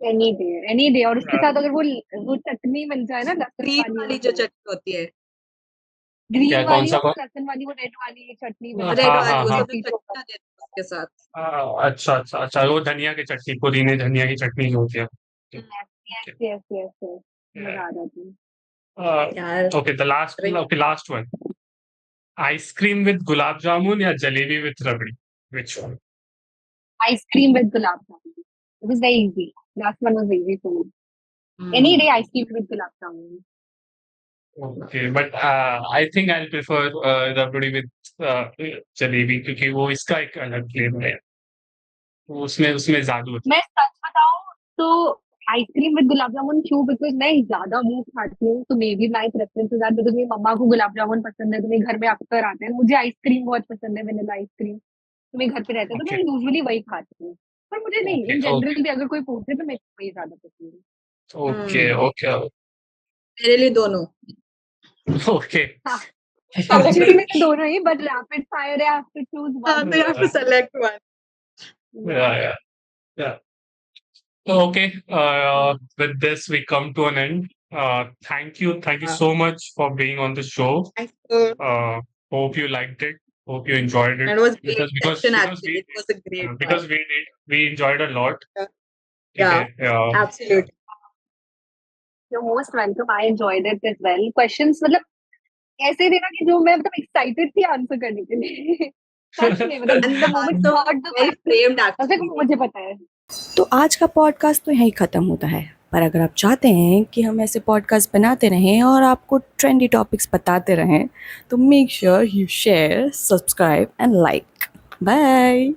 Any day. और उसके साथ अगर वो चटनी मिल जाए ना, लहसुन Green वाली जो चटनी होती है. ग्रीन क्या वाली कौन हो, सा? लहसुन वाली, वो रेड वाली चटनी मिल हाँ, जाए Red तो वाली, हाँ, वो हाँ. सब लिट्टी चोखा। चटनियाँ देते हैं उसके साथ. अच्छा, वो धनिया की चटनी, पुदीने धनिया की चटनी जो होती है. Yes. मजा आ जाती है। यार, Okay, last one. Ice-cream with gulab jamun या jalebi with rabdi? Which one? Ice-cream with gulab jamun. It was very easy. Last one was easy for me. Any day ice-cream with gulab jamun. Okay, but I think I'll prefer rabdi with jalebi क्योंकि वो इसका एक अलग flavour है. उसमें जादू होता मैं सच बताऊं तो आइसक्रीम विद गुलाब जामुन क्यों, बिकॉज मैं ज्यादा मुंह खाती हूँ, तो may be my preference is that, because मेरी मम्मा को गुलाब जामुन पसंद है तो मेरे घर में अक्सर आते हैं। मुझे आइसक्रीम बहुत पसंद है, वेनिला आइसक्रीम, तो मेरे घर पे रहते हैं तो मैं है. यूजुअली वही खाती हूँ। पर मुझे नहीं, इन Okay. जनरल भी अगर कोई पूछे तो मेरे को वही ज्यादा पसंद है। Okay. मेरे लिए दोनों. Okay. हाँ, एक्चुअली मैं दोनों ही, बट रैपिड फायर है, आई हैव टू चूज हाँ, वन। तो you have to select one. Yeah. Okay. With this, we come to an end. Thank you so much for being on the show. Thanks for, Hope you liked it. Hope you enjoyed it. and it was a great Because session we actually. It was a great one. because we enjoyed a lot. Yeah, ठीक है. absolutely. You're most welcome. I enjoyed it as well. Questions मतलब ऐसे देना कि जो मैं मतलब excited थी आंसर करने के लिए। सच में मतलब And the the moment answer got was the very question, framed तब तक actually. मुझे पता है। तो आज का पॉडकास्ट तो यहीं ख़त्म होता है, पर अगर आप चाहते हैं कि हम ऐसे पॉडकास्ट बनाते रहें और आपको ट्रेंडी टॉपिक्स बताते रहें, तो make sure you share, subscribe and like. Bye.